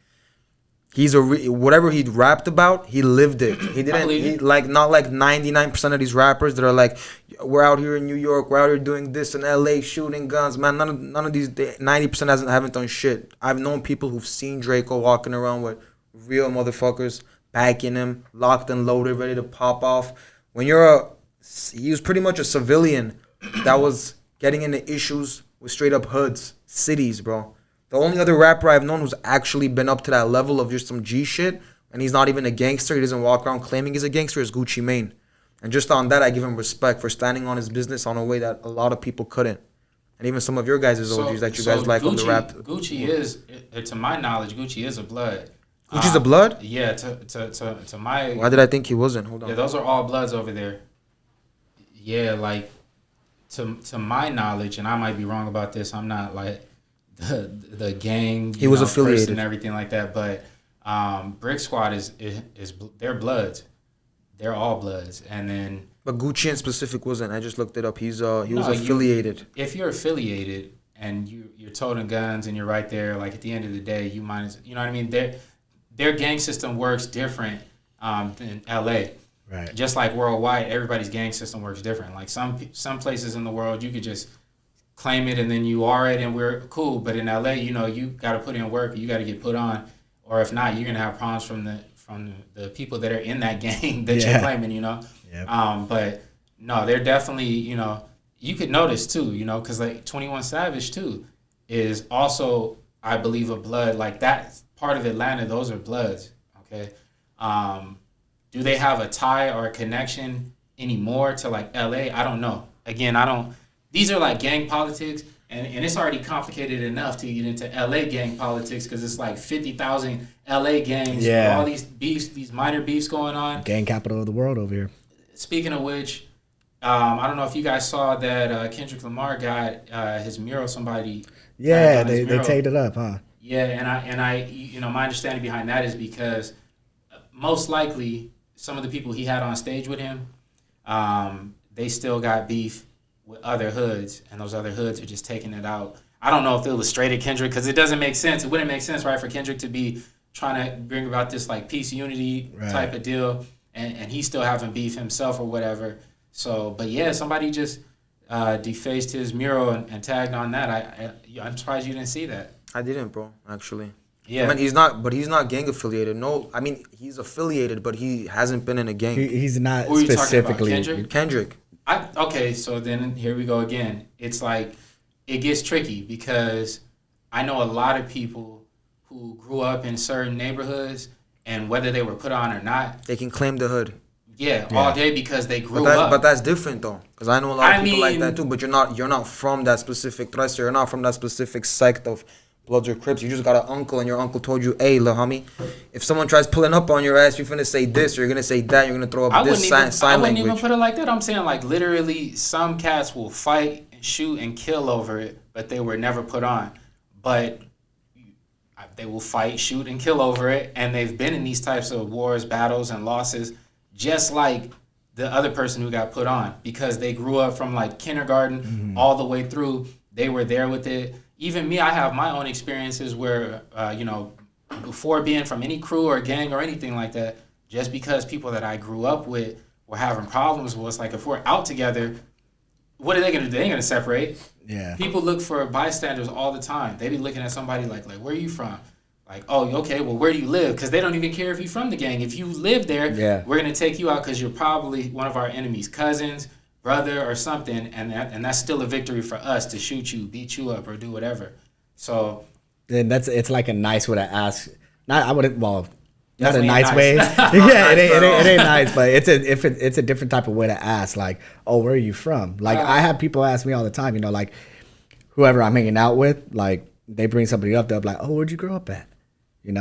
Whatever he rapped about, he lived it. He didn't not like 99% of these rappers that are like, we're out here in New York, we're out here doing this in LA, shooting guns. Man, none of these 90% haven't done shit. I've known people who've seen Drakeo walking around with real motherfuckers backing him, locked and loaded, ready to pop off. He was pretty much a civilian that was getting into issues with straight up hoods, cities, bro. The only other rapper I've known who's actually been up to that level of just some G shit, and he's not even a gangster, he doesn't walk around claiming he's a gangster, is Gucci Mane. And just on that, I give him respect for standing on his business on a way that a lot of people couldn't. And even some of your guys' OGs that you guys like on the rap. Gucci is, to my knowledge, Gucci is a blood. Gucci's a blood? Yeah, to my... Why did I think he wasn't? Hold on. Yeah, those are all bloods over there. Yeah, like, to my knowledge, and I might be wrong about this, I'm not like... the gang, he was affiliated and everything like that, but Brick Squad is they're bloods, they're all bloods, and then. But Gucci in specific wasn't. I just looked it up. He was affiliated. If you're affiliated and you're toting guns and you're right there, like at the end of the day, you know what I mean. Their gang system works different than LA. Right. Just like worldwide, everybody's gang system works different. Like some places in the world, you could just claim it and then you are it and we're cool, but in LA, you got to put in work, you got to get put on, or if not, you're gonna have problems from the people that are in that gang that you're claiming, Yep. But no, they're definitely, you could notice too, because like 21 Savage too is also, I believe, a blood. Like that part of Atlanta, those are bloods. Okay, do they have a tie or a connection anymore to like LA? I don't know. Again, these are like gang politics, and it's already complicated enough to get into LA gang politics because it's like 50,000 LA gangs, with all these beefs, these minor beefs going on. Gang capital of the world over here. Speaking of which, I don't know if you guys saw that Kendrick Lamar got his mural. Somebody they tagged it up, huh? Yeah, and I my understanding behind that is because most likely some of the people he had on stage with him, they still got beef with other hoods, and those other hoods are just taking it out. I don't know if it was straight at Kendrick, because it doesn't make sense. It wouldn't make sense, right, for Kendrick to be trying to bring about this like peace unity type of deal, and he's still having beef himself or whatever. So, but yeah, somebody just defaced his mural and tagged on that. I'm surprised you didn't see that. I didn't, bro. Actually. Yeah. I mean, he's not gang affiliated. No, I mean he's affiliated, but he hasn't been in a gang. He's not Who are you specifically. talking about, Kendrick. Okay, so then here we go again. It's like, it gets tricky because I know a lot of people who grew up in certain neighborhoods, and whether they were put on or not, they can claim the hood. Yeah, all day because they grew up. But that's different though, because I know a lot of people like that too. But you're not from that specific thrust. You're not from that specific sect of Bloods or Crips. You just got an uncle, and your uncle told you, "Hey, lil homie, if someone tries pulling up on your ass, you're finna say this, or you're gonna say that. You're gonna throw up this sign language." I wouldn't even put it like that. I'm saying like literally, some cats will fight and shoot and kill over it, but they were never put on. But they will fight, shoot, and kill over it, and they've been in these types of wars, battles, and losses, just like the other person who got put on, because they grew up from like kindergarten all the way through. They were there with it. Even me, I have my own experiences where, before being from any crew or gang or anything like that, just because people that I grew up with were having problems, well, it's like if we're out together, what are they going to do? They ain't going to separate. Yeah. People look for bystanders all the time. They be looking at somebody like, where are you from? Like, oh, okay, well, where do you live? Because they don't even care if you're from the gang. If you live there, we're going to take you out because you're probably one of our enemies' cousins, brother, or something, and that's still a victory for us to shoot you, beat you up, or do whatever. So then it's like a nice way to ask. Not I wouldn't. Well, not a Definitely nice nice. way. Yeah, it ain't nice, but it's a different type of way to ask. Like, oh, where are you from? Like I have people ask me all the time. Like whoever I'm hanging out with, like they bring somebody up, they'll be like, oh, where'd you grow up at?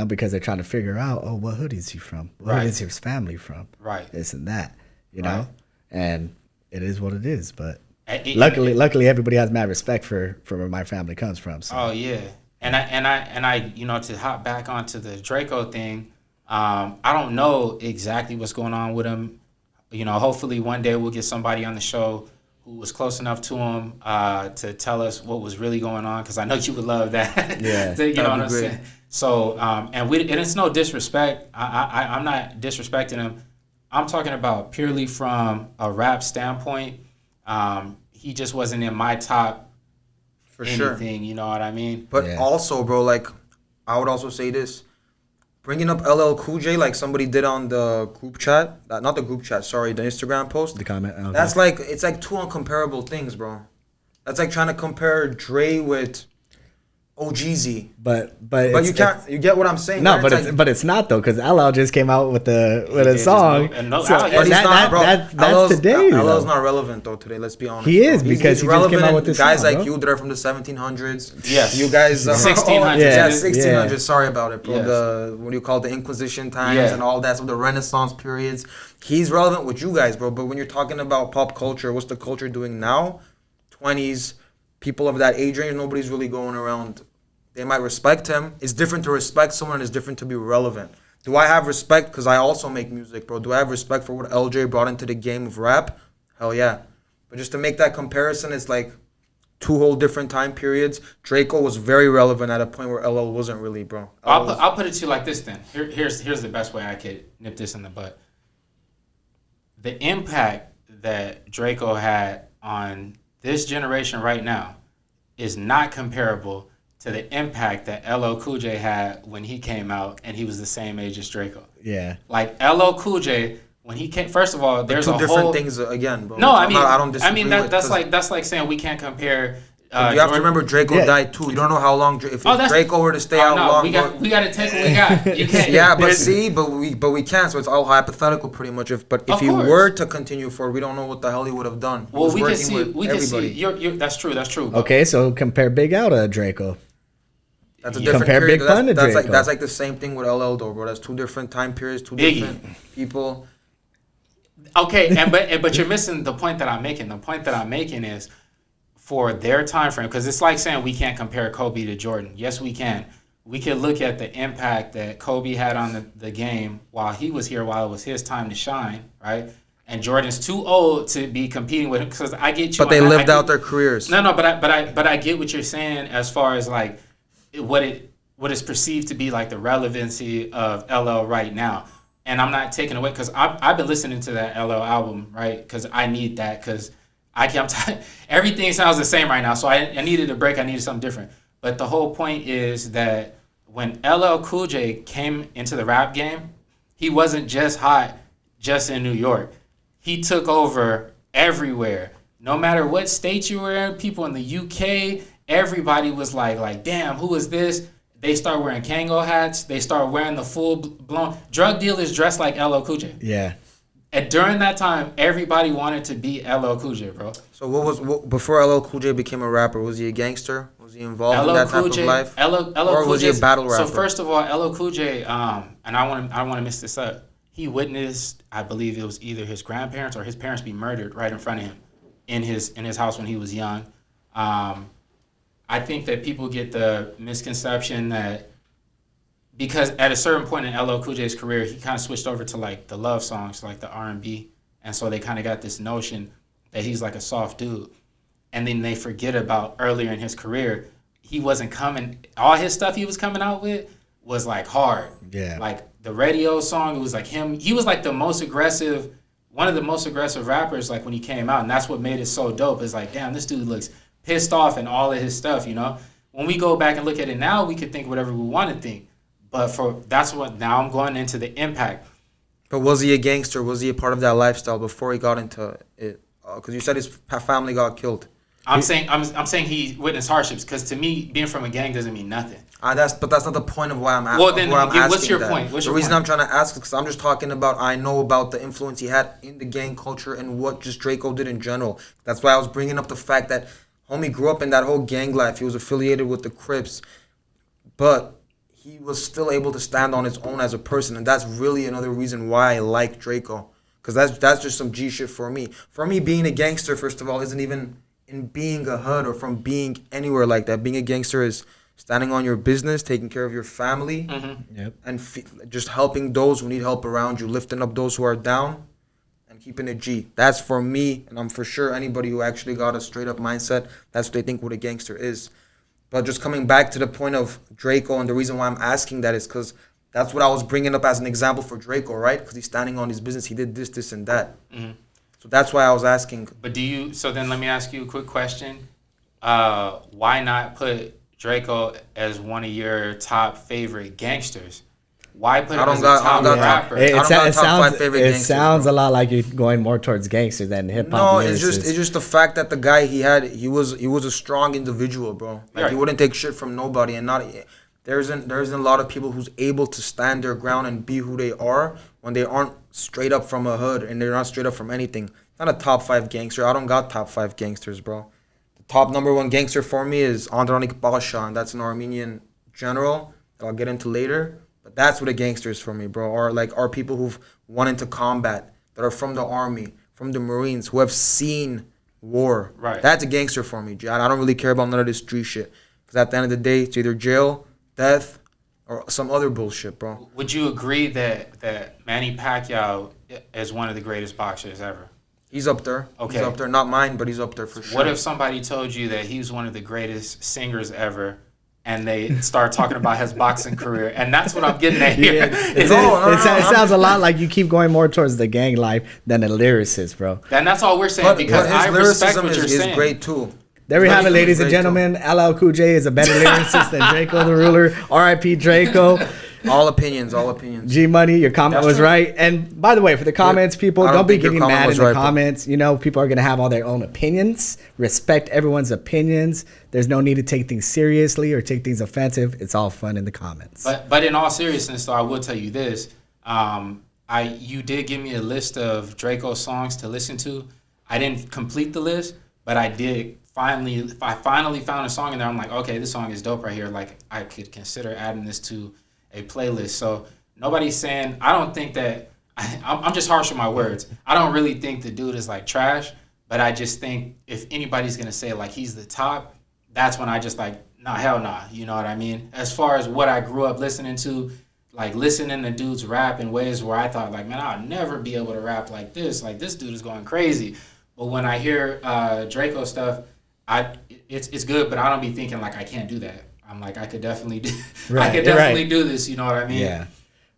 Because they're trying to figure out, oh, what hood is he from? What hood is his family from? Right. This and that, know? And it is what it is. But luckily, everybody has mad respect for where my family comes from. So. Oh, yeah. And I to hop back onto the Drakeo thing, I don't know exactly what's going on with him. Hopefully one day we'll get somebody on the show who was close enough to him to tell us what was really going on, because I know you would love that. Yeah. You know what I'm saying? So and it's no disrespect. I'm not disrespecting him. I'm talking about purely from a rap standpoint. He just wasn't in my top For sure. anything. You know what I mean? But Yeah. also, bro, like, I would also say this. Bringing up LL Cool J like somebody did on the group chat. Not the group chat, sorry, the Instagram post. The comment. Okay. That's like, it's like two uncomparable things, bro. That's like trying to compare Dre with OGZ. But You can't, you get what I'm saying? No, right? but it's not though, because LL just came out with a song. And no, So- Al- and But he's not, bro. that's LL's today. LL's though. not relevant though today. Let's be honest. He is, bro. because he just came out with this guys song, like bro. you that are from the 1700s. Yes. You guys. 1600s. Yeah, Yeah. 1600s. Sorry about it, bro. Yes. The what do you call it? The Inquisition times Yeah. and all that. So the Renaissance periods. He's relevant with you guys, bro. But when you're talking about pop culture, what's the culture doing now? 20s, people of that age range. Nobody's really going around. They might respect him. It's different to respect someone. It's different to be relevant. Do I have respect? Because I also make music, bro. Do I have respect for what LJ brought into the game of rap? Hell yeah. But just to make that comparison, it's like two whole different time periods. Draco was very relevant at a point where LL wasn't really, bro. I'll put it to you like this then. Here's the best way I could nip this in the butt. The impact that Draco had on this generation right now is not comparable to the impact that LL Cool J had when he came out and he was the same age as Draco. Yeah. Like LL Cool J, when he came, first of all, there's two a different whole things again, bro. No, I mean, I don't disagree. that's with, that's like saying we can't compare. you have to Jordan- remember Draco Yeah. died too. You don't know how long. If Oh, that's- Draco were to stay Oh, out no, long, we got to take what we got. You can't. yeah, but there's- see, but we can't. So it's all hypothetical, pretty much. If Of he course. were to continue forward, we don't know what the hell he would have done. He Well, was we can working see. with We can see. everybody. You're, that's true. That's true. But Okay, so compare Big Al to Draco. That's a You different compare period. Big Pun to That's like Draco. the same thing with LL though, bro. That's two different time periods, two Biggie. different people. Okay, but you're missing the point that I'm making. The point that I'm making is for their time frame, because it's like saying we can't compare Kobe to Jordan. Yes, we can. We can look at the impact that Kobe had on the game while he was here, while it was his time to shine, right? And Jordan's too old to be competing with him because I get you. But they and I lived get- out their careers. No, but I get what you're saying as far as like what is perceived to be like the relevancy of LL right now. And I'm not taking away because I've been listening to that LL album, right? Because I need that because everything sounds the same right now. So I needed a break. I needed something different. But the whole point is that when LL Cool J came into the rap game, he wasn't just hot just in New York. He took over everywhere. No matter what state you were in, people in the UK, everybody was like, damn, who is this? They start wearing Kango hats. They start wearing the full-blown drug dealers dressed like LL Cool J. Yeah. And during that time, everybody wanted to be LL Cool J, bro. So what before LL Cool J became a rapper? Was he a gangster? Was he involved in LL that Cool type J, of life? LL Or Cool was he a J's- battle rapper? So first of all, LL Cool J, and I want to miss this up. He witnessed, I believe it was either his grandparents or his parents be murdered right in front of him in his house when he was young. I think that people get the misconception that because at a certain point in LL Cool J's career, he kind of switched over to like the love songs, like the R&B, and so they kind of got this notion that he's like a soft dude. And then they forget about earlier in his career, he wasn't coming. All his stuff he was coming out with was like hard. Yeah. Like the radio song, it was like him. He was like the most aggressive, one of the most aggressive rappers. Like when he came out, and that's what made it so dope. It's like, damn, this dude looks pissed off in all of his stuff. You know, when we go back and look at it now, we could think whatever we want to think. But that's what now I'm going into the impact. But was he a gangster? Was he a part of that lifestyle before he got into it? Because you said his family got killed. I'm saying he witnessed hardships because to me, being from a gang doesn't mean nothing. But that's not the point of why I'm asking. Well, then, what's your that. point? What's the your reason point? I'm trying to ask is because I'm just talking about I know about the influence he had in the gang culture and what just Draco did in general. That's why I was bringing up the fact that homie grew up in that whole gang life. He was affiliated with the Crips, but he was still able to stand on his own as a person, and that's really another reason why I like Draco. Because that's just some G shit for me. For me, being a gangster, first of all, isn't even in being a hood or from being anywhere like that. Being a gangster is standing on your business, taking care of your family, Yep. and just helping those who need help around you, lifting up those who are down, and keeping it G. That's for me, and I'm for sure anybody who actually got a straight up mindset, that's what they think what a gangster is. But just coming back to the point of Drakeo, and the reason why I'm asking that is because that's what I was bringing up as an example for Drakeo, right? Because he's standing on his business. He did this, and that. Mm-hmm. So that's why I was asking. But so then let me ask you a quick question. Why not put Drakeo as one of your top favorite gangsters? Why put him as a top rapper? It Gangsters, sounds a lot like you're going more towards gangsters than hip hop. No, it's just the fact that the guy he was a strong individual, bro. Like he wouldn't take shit from nobody, and not there isn't a lot of people who's able to stand their ground and be who they are when they aren't straight up from a hood and they're not straight up from anything. Not a top 5 gangster. I don't got top 5 gangsters, bro. The top number 1 gangster for me is Andronik Pasha, and that's an Armenian general that I'll get into later. But that's what a gangster is for me, bro. Or like are people who've went into combat, that are from the army, from the Marines, who have seen war. Right. That's a gangster for me, John. I don't really care about none of this street shit. Because at the end of the day, it's either jail, death, or some other bullshit, bro. Would you agree that Manny Pacquiao is one of the greatest boxers ever? He's up there. Okay. He's up there. Not mine, but he's up there for sure. What if somebody told you that he was one of the greatest singers ever, and they start talking about his boxing career? And that's what I'm getting at here. It sounds a lot like you keep going more towards the gang life than the lyricist, bro. And that's all we're saying, because his I respect what you're is saying. great too. There we have it, ladies and gentlemen. LL Cool J is a better lyricist than Drakeo the Ruler. R.I.P. Drakeo. All opinions. G Money, your comment was right. And by the way, for the comments, people, don't be getting mad in the comments. You know, people are going to have all their own opinions. Respect everyone's opinions. There's no need to take things seriously or take things offensive. It's all fun in the comments. But in all seriousness, though, I will tell you this. You did give me a list of Drakeo songs to listen to. I didn't complete the list, but I did. I finally found a song in there. I'm like, okay, this song is dope right here. Like, I could consider adding this to a playlist. So nobody's saying, I don't think that, I'm just harsh with my words. I don't really think the dude is like trash, but I just think if anybody's going to say like he's the top, that's when I just like, nah, hell nah. You know what I mean? As far as what I grew up listening to, like listening to dudes rap in ways where I thought like, man, I'll never be able to rap like this. Like this dude is going crazy. But when I hear Drakeo stuff, it's good, but I don't be thinking like I can't do that. I'm like, I could definitely do do this, you know what I mean? Yeah.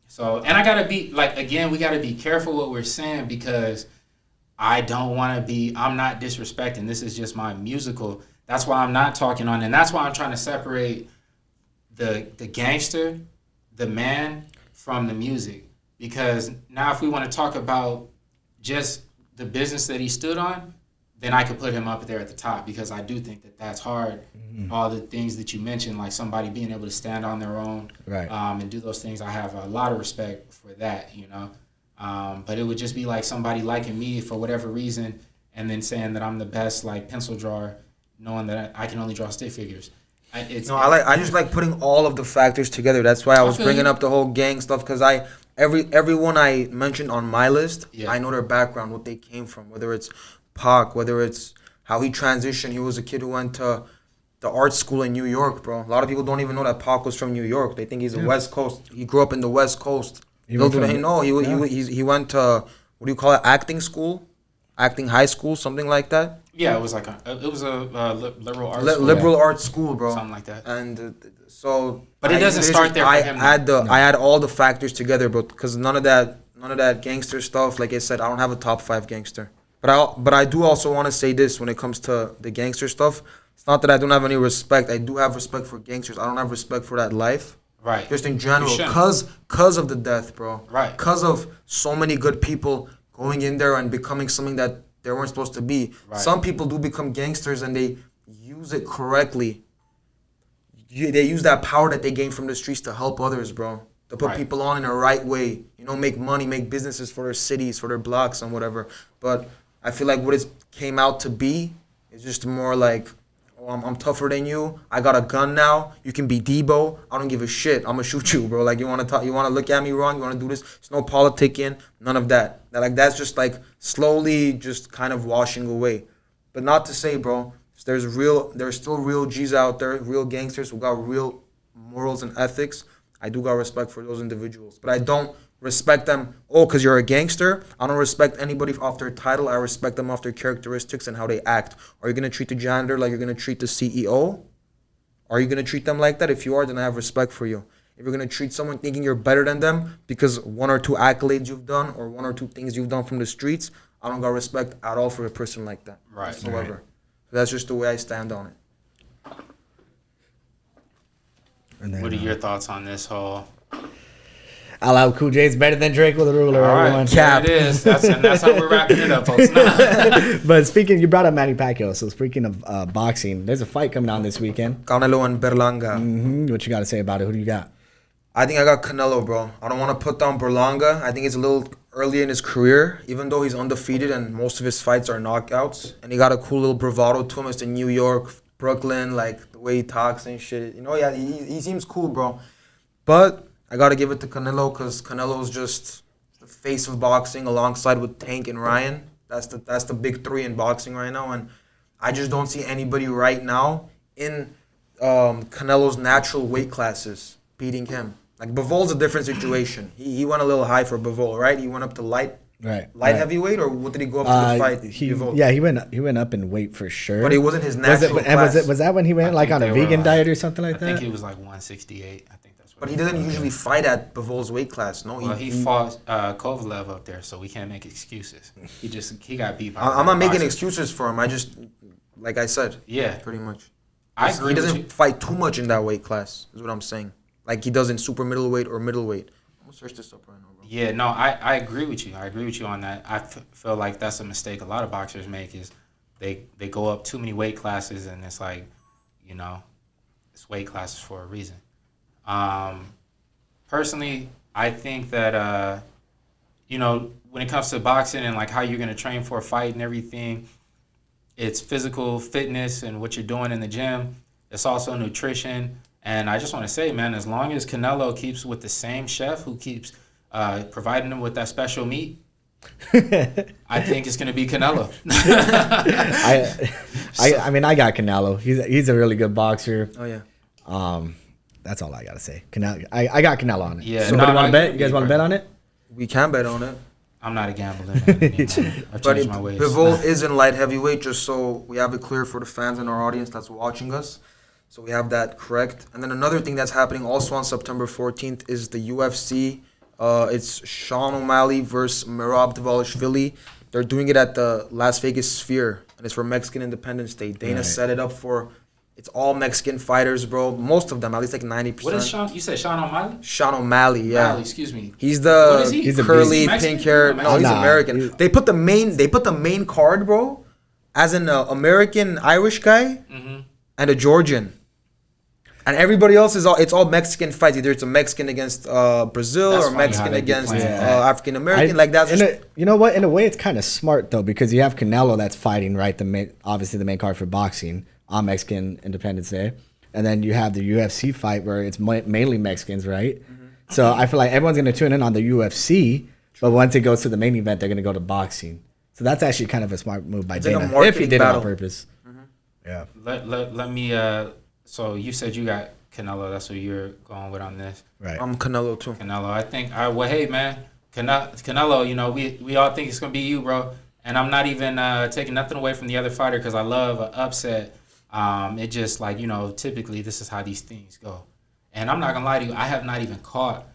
So, and I gotta be like, again, we gotta be careful what we're saying, because I don't want to be, I'm not disrespecting. This is just my musical. That's why I'm not talking on, and that's why I'm trying to separate the gangster, the man, from the music. Because now if we want to talk about just the business that he stood on, then I could put him up there at the top, because I do think that that's hard. Mm-hmm. All the things that you mentioned, like somebody being able to stand on their own, right, and do those things, I have a lot of respect for that, you know. But it would just be like somebody liking me for whatever reason, and then saying that I'm the best like pencil drawer, knowing that I can only draw stick figures. I just like putting all of the factors together. That's why I was bringing up the whole gang stuff, because everyone I mentioned on my list, I know their background, what they came from, whether it's Pac, whether it's how he transitioned. He was a kid who went to the art school in New York, bro. A lot of people don't even know that Pac was from New York. They think he's a West Coast. He grew up in the West Coast. He went to, what do you call it, acting school? Acting high school, something like that? Yeah, it was like a liberal arts school. Liberal arts school, bro. Something like that. And But it doesn't start there for him. I had all the factors together, bro, because none of that gangster stuff, like I said, I don't have a top 5 gangster. But I do also want to say this when it comes to the gangster stuff. It's not that I don't have any respect. I do have respect for gangsters. I don't have respect for that life. Right. Just in general, cause of the death, bro. Right. Cause of so many good people going in there and becoming something that they weren't supposed to be. Right. Some people do become gangsters and they use it correctly. They use that power that they gain from the streets to help others, bro. To put people on in the right way. You know, make money, make businesses for their cities, for their blocks and whatever. But I feel like what it came out to be is just more like, oh, I'm tougher than you. I got a gun now. You can be Debo. I don't give a shit. I'm gonna shoot you, bro. Like you wanna talk, you wanna look at me wrong. You wanna do this. There's no politicking. None of that. That's just like slowly just kind of washing away. But not to say, bro, there's still real G's out there, real gangsters who got real morals and ethics. I do got respect for those individuals, but I don't respect them, because you're a gangster. I don't respect anybody off their title. I respect them off their characteristics and how they act. Are you going to treat the janitor like you're going to treat the CEO? Are you gonna treat them like that? If you are, then I have respect for you. If you're gonna treat someone thinking you're better than them because one or two accolades you've done or one or two things you've done from the streets, I don't got respect at all for a person like that. Right. Whatsoever. So that's just the way I stand on it. And then, What are your thoughts on this whole? LL Cool J is better than Drake with a ruler. All Everyone. right, there it is. That's how we're wrapping it up, folks. But speaking, you brought up Manny Pacquiao. So speaking of boxing, there's a fight coming on this weekend. Canelo and Berlanga. What you got to say about it? Who do you got? I think I got Canelo, bro. I don't want to put down Berlanga. I think it's a little early in his career, even though he's undefeated and most of his fights are knockouts. And he got a cool little bravado to him. It's in New York, Brooklyn, like the way he talks and shit. You know, yeah, he seems cool, bro. But I got to give it to Canelo because Canelo's just the face of boxing alongside with Tank and Ryan. That's the big three in boxing right now. And I just don't see anybody right now in Canelo's natural weight classes beating him. Like, Bivol's a different situation. He went a little high for Bivol, right? He went up to light heavyweight, or what did he go up to the fight? He went up in weight for sure. But it wasn't his natural class. Was that when he went like on a vegan diet or something like that? I think he was like 168. I think that's what. But he doesn't usually fight at Bivol's weight class. No, well, he fought Kovalev up there, so we can't make excuses. He got beat by. I'm not making excuses for him. I just, like I said, pretty much. I agree. He doesn't fight too much in that weight class, is what I'm saying. Like he does in super middleweight or middleweight. I'm gonna search this up right now, bro. Yeah, no, I agree with you. I agree with you on that. I feel like that's a mistake a lot of boxers make is they go up too many weight classes and it's like, you know, it's weight classes for a reason. Personally, I think that, you know, when it comes to boxing and like how you're going to train for a fight and everything, it's physical fitness and what you're doing in the gym. It's also nutrition. And I just want to say, man, as long as Canelo keeps with the same chef who keeps providing him with that special meat, I think it's going to be Canelo. I mean, I got Canelo. He's a really good boxer. Oh, yeah. That's all I got to say. Canelo, I got Canelo on it. Yeah, Somebody want to bet? You guys want to bet on it? We can bet on it. I'm not a gambler. I've changed my ways. Bivol is in light heavyweight, just so we have it clear for the fans and our audience that's watching us. So we have that correct. And then another thing that's happening also on September 14th is the UFC. It's Sean O'Malley versus Merab Dvalishvili. They're doing it at the Las Vegas Sphere, and it's for Mexican Independence Day. Dana set it up for, it's all Mexican fighters, bro. Most of them, at least like 90%. What is Sean? You said Sean O'Malley? Sean O'Malley, yeah. O'Malley, excuse me. He's the He's a curly, beast. pink hair. No, he's American. They put the main card, bro, as an American Irish guy and a Georgian. And everybody else it's all Mexican fights. Either it's a Mexican against Brazil or Mexican against African American. Like that's you know what? In a way, it's kind of smart though because you have Canelo that's fighting obviously the main card for boxing on Mexican Independence Day, and then you have the UFC fight where it's mainly Mexicans, right? So I feel like everyone's gonna tune in on the UFC, but once it goes to the main event, they're gonna go to boxing. So that's actually kind of a smart move by Dana if he did it on purpose. Yeah. Let me. So you said you got Canelo. That's what you're going with on this. Right. I'm Canelo too. Canelo. I think. Well, hey man, Canelo. You know, we all think it's gonna be you, bro. And I'm not even taking nothing away from the other fighter because I love an upset. It just like typically this is how these things go. And I'm not gonna lie to you. I have not even caught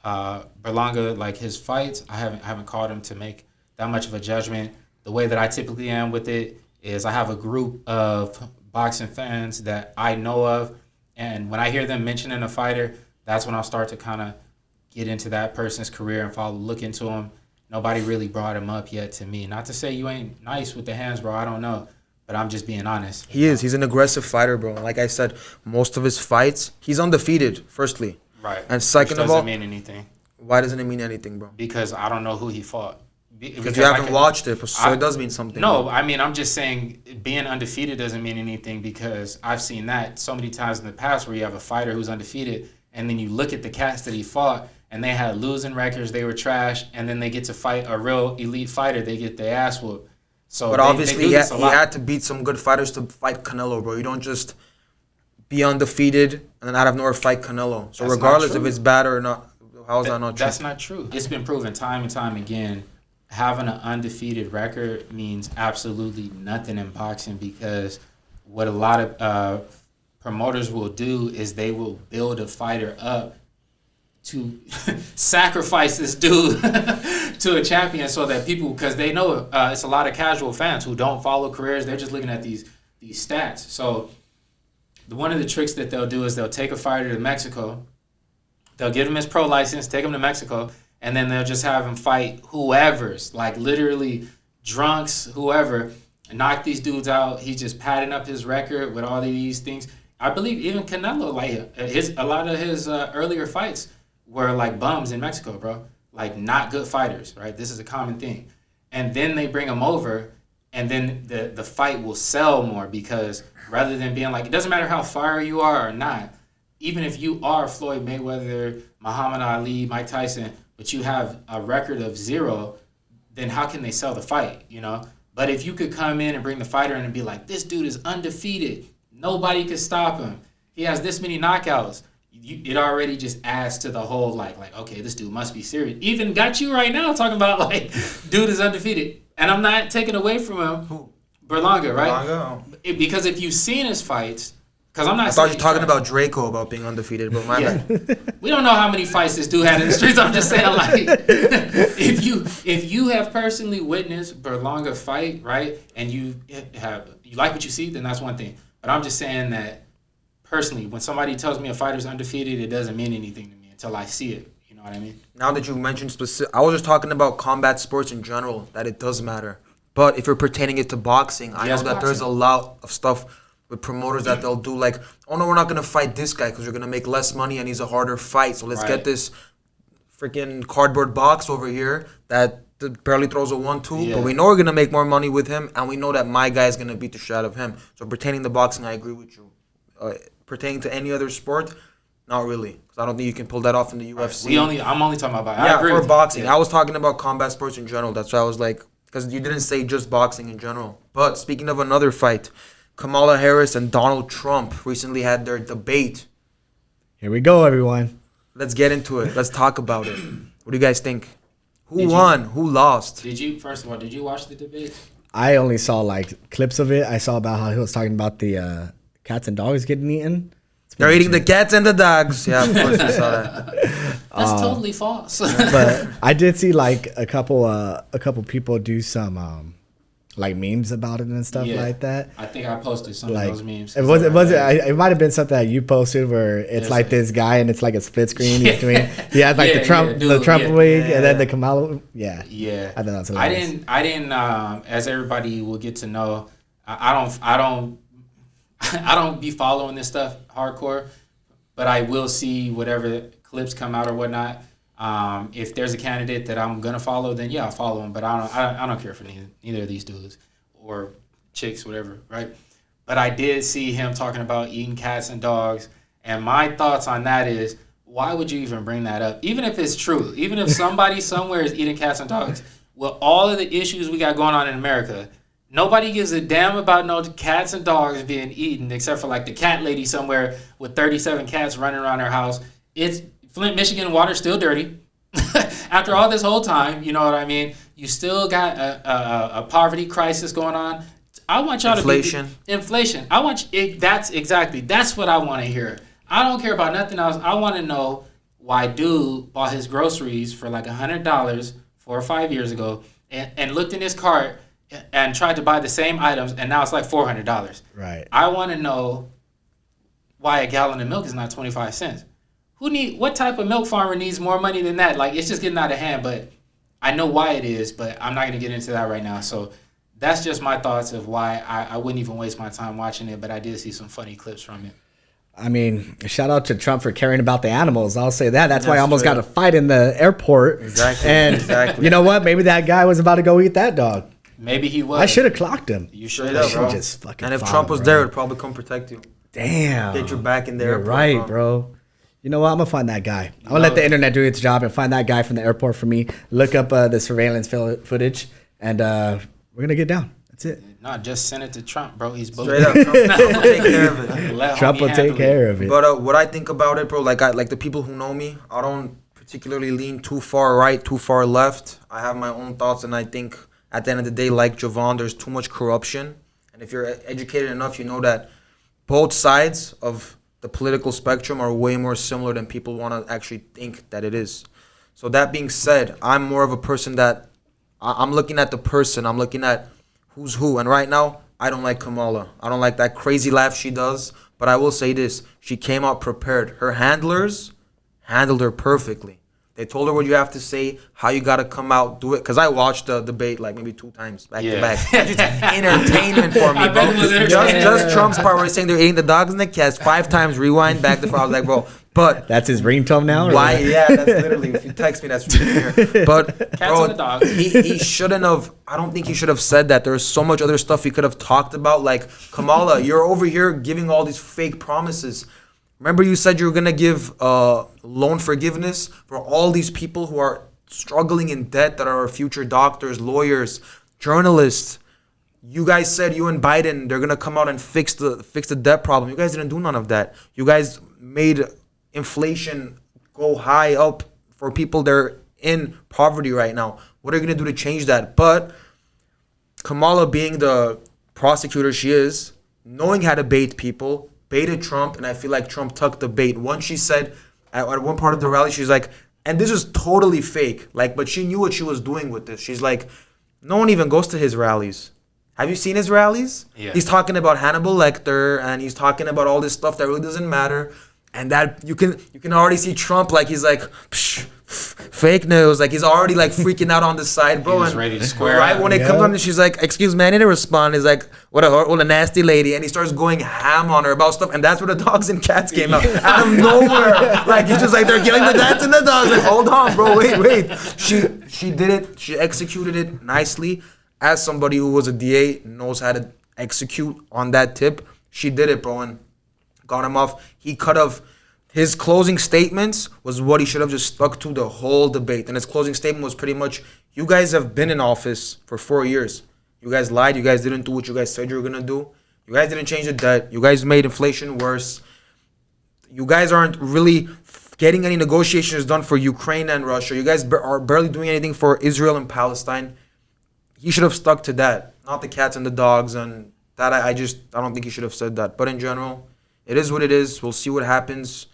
Berlanga like his fights. I haven't caught him to make that much of a judgment. The way that I typically am with it is I have a group of boxing fans that I know of, and when I hear them mentioning a fighter, that's when I'll start to kind of get into that person's career and look into him. Nobody really brought him up yet to me. Not to say you ain't nice with the hands, bro. I don't know, but I'm just being honest. He is. He's an aggressive fighter, bro. Like I said, most of his fights, he's undefeated. Firstly, right. And second of all, doesn't mean anything. Why doesn't it mean anything, bro? Because I don't know who he fought. Because you haven't watched it, so it does mean something. No, I mean, I'm just saying being undefeated doesn't mean anything because I've seen that so many times in the past where you have a fighter who's undefeated and then you look at the cats that he fought and they had losing records, they were trash, and then they get to fight a real elite fighter, they get their ass whooped. So but obviously he had to beat some good fighters to fight Canelo, bro. You don't just be undefeated and then out of nowhere fight Canelo. So that's regardless if it's bad or not, how is that not true? That's not true. It's been proven time and time again. Having an undefeated record means absolutely nothing in boxing because what a lot of promoters will do is they will build a fighter up to sacrifice this dude to a champion so that people, because they know it's a lot of casual fans who don't follow careers. They're just looking at these stats. So one of the tricks that they'll do is they'll take a fighter to Mexico. They'll give him his pro license, take him to Mexico, and then they'll just have him fight whoever's, like literally drunks, whoever, and knock these dudes out. He's just padding up his record with all these things. I believe even Canelo, like a lot of his earlier fights were like bums in Mexico, bro. Like not good fighters, right? This is a common thing. And then they bring him over, and then the fight will sell more because rather than being like, it doesn't matter how fire you are or not, even if you are Floyd Mayweather, Muhammad Ali, Mike Tyson, but you have a record of 0, then how can they sell the fight, you know? But if you could come in and bring the fighter in and be like, this dude is undefeated, nobody could stop him, he has this many knockouts, it already just adds to the whole like, okay, this dude must be serious. Even got you right now talking about like, dude is undefeated. And I'm not taking away from him. Who? Berlanga, right? Berlanga. Because if you've seen his fights, because I'm not. I thought you were talking about Drakeo about being undefeated, but my bad. We don't know how many fights this dude had in the streets. I'm just saying, like, if you have personally witnessed Berlanga fight, right, and you like what you see, then that's one thing. But I'm just saying that personally, when somebody tells me a fighter's undefeated, it doesn't mean anything to me until I see it. You know what I mean? Now that you mentioned specific, I was just talking about combat sports in general, that it does matter. But if you're pertaining it to boxing, I know that there's a lot of stuff with promoters that they'll do like, oh no, we're not going to fight this guy because we're going to make less money and he's a harder fight. So let's get this freaking cardboard box over here that barely throws a 1-2. But we know we're going to make more money with him, and we know that my guy is going to beat the shit out of him. So pertaining to boxing, I agree with you. Pertaining to any other sport, not really. Because I don't think you can pull that off in the UFC. I'm only talking about boxing. Yeah, for boxing. I was talking about combat sports in general. That's why I was like, because you didn't say just boxing in general. But speaking of another fight, Kamala Harris and Donald Trump recently had their debate. Here we go, everyone. Let's get into it. Let's talk about it. What do you guys think? Who won? Who lost? First of all, did you watch the debate? I only saw like clips of it. I saw about how he was talking about the cats and dogs getting eaten. They're eating the cats and the dogs. Yeah, of course we saw that. That's totally false. But I did see like a couple people do some like memes about it and stuff like that. I think I posted some of those memes. It might have been something that you posted where it's like this guy and it's like a split screen. He's doing. He has like the Trump wig and then the Kamala. Yeah. Yeah. I think that's hilarious. I didn't. As everybody will get to know, I don't be following this stuff hardcore, but I will see whatever clips come out or whatnot. If there's a candidate that I'm gonna follow, then yeah, I'll follow him. But I don't care for neither of these dudes or chicks, whatever, right? But I did see him talking about eating cats and dogs, and my thoughts on that is, why would you even bring that up? Even if it's true, even if somebody somewhere is eating cats and dogs, with all of the issues we got going on in America, nobody gives a damn about no cats and dogs being eaten, except for like the cat lady somewhere with 37 cats running around her house. It's Flint, Michigan water's still dirty. After all this whole time, you know what I mean? You still got a poverty crisis going on. I want y'all inflation. That's what I want to hear. I don't care about nothing else. I want to know why dude bought his groceries for like $100 4 or 5 years ago and looked in his cart and tried to buy the same items, and now it's like $400. Right. I want to know why a gallon of milk is not 25 cents. What type of milk farmer needs more money than that? Like, it's just getting out of hand, but I know why it is, but I'm not going to get into that right now. So that's just my thoughts of why I wouldn't even waste my time watching it, but I did see some funny clips from it. I mean, shout out to Trump for caring about the animals. I'll say that. That's why I almost got a fight in the airport. Exactly. And you know what? Maybe that guy was about to go eat that dog. Maybe he was. I should have clocked him. You should have, bro. Just fucking and if Trump was there, it'd probably come protect you. Damn. Get your back in there. You're right, bro. You know what? I'm going to find that guy. I'm going to let the internet do its job and find that guy from the airport for me. Look up the surveillance footage, and we're going to get down. That's it. No, just send it to Trump, bro. He's straight up. Trump will take care of it. Trump will take care of it. But what I think about it, bro, like the people who know me, I don't particularly lean too far right, too far left. I have my own thoughts, and I think at the end of the day, like Javon, there's too much corruption. And if you're educated enough, you know that both sides of the political spectrum are way more similar than people want to actually think that it is. So that being said, I'm more of a person that I'm looking at the person. I'm looking at who's who. And right now, I don't like Kamala. I don't like that crazy laugh she does. But I will say this. She came out prepared. Her handlers handled her perfectly. They told her what you have to say, how you got to come out, do it. Because I watched the debate like maybe 2 times back to back. It's entertainment for me, bro. Just Trump's part where he's saying they're eating the dogs in the cats 5 times, rewind back to 4. I was like, bro. But that's his ringtone now? Or why? what? Yeah, that's literally. If you text me, that's what you hear. But Cats bro, and the dogs. he shouldn't have. I don't think he should have said that. There's so much other stuff he could have talked about. Like, Kamala, you're over here giving all these fake promises. Remember you said you were going to give loan forgiveness for all these people who are struggling in debt that are future doctors, lawyers, journalists. You guys said you and Biden, they're going to come out and fix the debt problem. You guys didn't do none of that. You guys made inflation go high up for people that are in poverty right now. What are you going to do to change that? But Kamala, being the prosecutor she is, knowing how to bait people, baited Trump, and I feel like Trump took the bait. Once she said, at one part of the rally, she's like, and this is totally fake, like, but she knew what she was doing with this. She's like, no one even goes to his rallies. Have you seen his rallies? Yeah. He's talking about Hannibal Lecter, and he's talking about all this stuff that really doesn't matter. And that you can already see Trump, like, he's like, psh, fake news. Like, he's already like freaking out on the side, bro. He's and ready to square right up. when it comes on, she's like, excuse me, I need to respond. He's like, what a nasty lady. And he starts going ham on her about stuff. And that's where the dogs and cats came out of nowhere. Like, he's just like, they're killing the cats and the dogs. Like, hold on, bro, wait. She did it. She executed it nicely. As somebody who was a DA, knows how to execute on that tip, she did it, bro, and got him off. He could have. His closing statements was what he should have just stuck to the whole debate. And his closing statement was pretty much, you guys have been in office for 4 years. You guys lied. You guys didn't do what you guys said you were going to do. You guys didn't change the debt. You guys made inflation worse. You guys aren't really getting any negotiations done for Ukraine and Russia. You guys are barely doing anything for Israel and Palestine. He should have stuck to that, not the cats and the dogs. And that I don't think he should have said that. But in general, it is what it is. We'll see what happens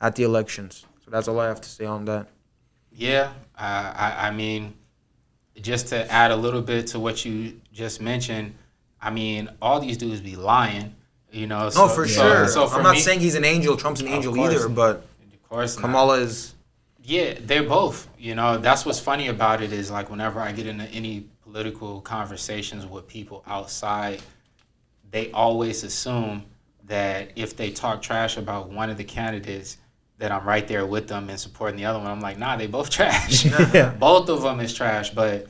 at the elections. So that's all I have to say on that. Yeah, I mean, just to add a little bit to what you just mentioned, I mean, all these dudes be lying, you know. No, for sure. So for I'm not me, saying he's an angel, Trump's an angel either, but of course Kamala is. Yeah, they're both. You know, that's what's funny about it is, like, whenever I get into any political conversations with people outside, they always assume that if they talk trash about one of the candidates, that I'm right there with them and supporting the other one. I'm like, nah, they both trash. Yeah. Both of them is trash. But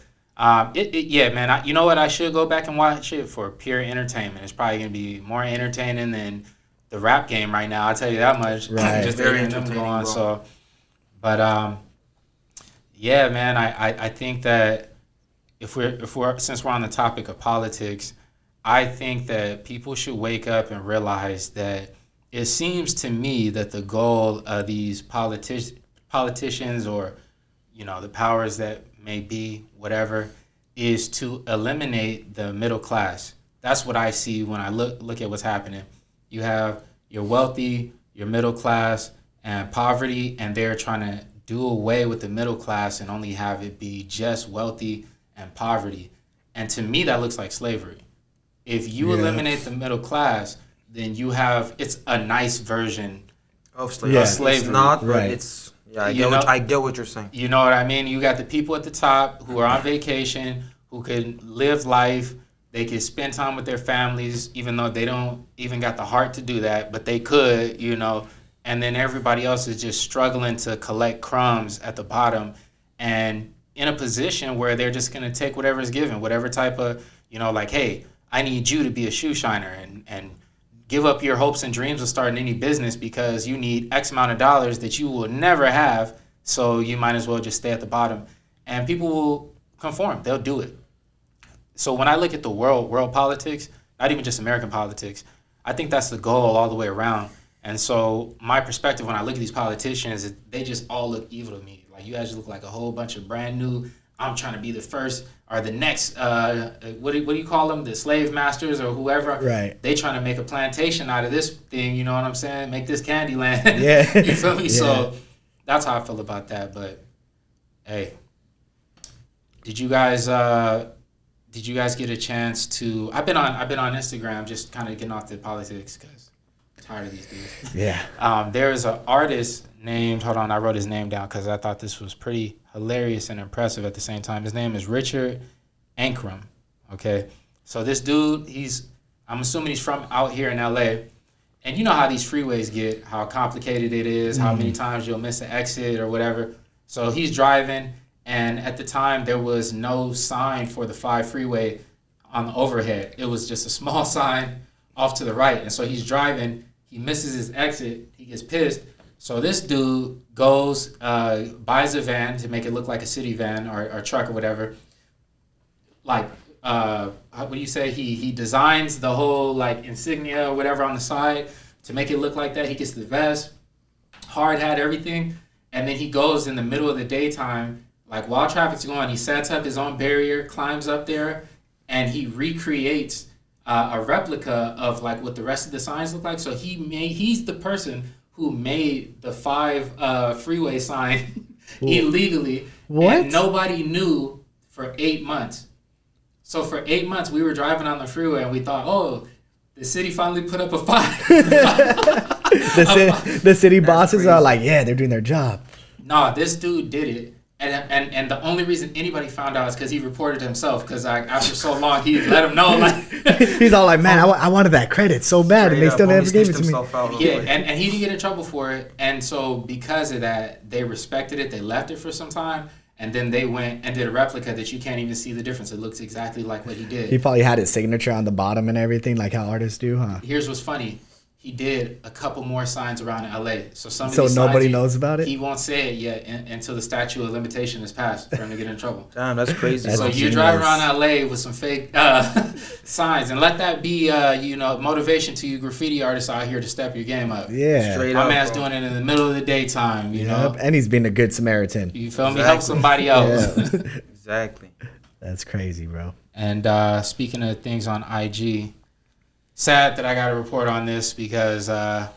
yeah, man, you know what? I should go back and watch it for pure entertainment. It's probably gonna be more entertaining than the rap game right now. I'll tell you that much. Right. Just Very hearing them entertaining, go on. bro. So, but yeah, man, I think that if we're since we're on the topic of politics, I think that people should wake up and realize that it seems to me that the goal of these politicians or, you know, the powers that may be, whatever, is to eliminate the middle class. That's what I see when I look at what's happening. You have your wealthy, your middle class, and poverty, and they're trying to do away with the middle class and only have it be just wealthy and poverty. And to me, that looks like slavery. If you eliminate the middle class, then you have, it's a nice version Of slavery. Yeah. It's not, but Right. it's, yeah, You know- I get what you're saying. You know what I mean? You got the people at the top who are on vacation, who can live life. They can spend time with their families, even though they don't even got the heart to do that, but they could, you know. And then everybody else is just struggling to collect crumbs at the bottom and in a position where they're just going to take whatever is given, whatever type of, you know, like, hey, I need you to be a shoe shiner and give up your hopes and dreams of starting any business because you need X amount of dollars that you will never have, so you might as well just stay at the bottom. And people will conform. They'll do it. So when I look at the world politics, not even just American politics, I think that's the goal all the way around. And so my perspective when I look at these politicians is they just all look evil to me. Like, you guys look like a whole bunch of brand new I'm trying to be the first or the next, what do you call them? The slave masters or whoever. Right. They trying to make a plantation out of this thing, you know what I'm saying? Make this candy land. Yeah. You feel me? Yeah. So that's how I feel about that. But, hey, did you guys get a chance to? I've been on Instagram, just kind of getting off the politics because I'm tired of these dudes. Yeah. There's an artist named. Hold on, I wrote his name down because I thought this was pretty hilarious and impressive at the same time. His name is Richard Ankrom. Okay, so this dude, I'm assuming he's from out here in LA, and you know how these freeways get, how complicated it is, how many times you'll miss an exit or whatever. So he's driving. And at the time, there was no sign for the 5 freeway on the overhead. It was just a small sign off to the right. And so he's driving. He misses his exit. He gets pissed. So this dude goes, buys a van to make it look like a city van or truck or whatever. Like, what do you say? He designs the whole, like, insignia or whatever on the side to make it look like that. He gets the vest, hard hat, everything. And then he goes in the middle of the daytime, like while traffic's going, he sets up his own barrier, climbs up there, and he recreates a replica of like what the rest of the signs look like. So he's the person who made the 5 freeway sign illegally. What? And nobody knew for 8 months. So for 8 months, we were driving on the freeway and we thought, oh, the city finally put up a 5. The city bosses are like, yeah, they're doing their job. No, this dude did it. And the only reason anybody found out is because he reported himself. Because after so long, he let him know. Like he's all like, man, I wanted that credit so bad, and they still never gave it to me. Yeah, and he didn't get in trouble for it. And so because of that, they respected it. They left it for some time. And then they went and did a replica that you can't even see the difference. It looks exactly like what he did. He probably had his signature on the bottom and everything, like how artists do, huh? Here's what's funny. He did a couple more signs around LA. So nobody knows about it? He won't say it yet until the statute of limitation is passed for him to get in trouble. Damn, that's crazy. So you're driving around LA with some fake signs, and let that be motivation to you graffiti artists out here to step your game up. Yeah. Straight My up, man's bro. doing it in the middle of the daytime, you know. And he's being a good Samaritan. You feel me? Exactly. Help somebody else. Yeah. Exactly. That's crazy, bro. And speaking of things on IG, sad that I got to report on this because I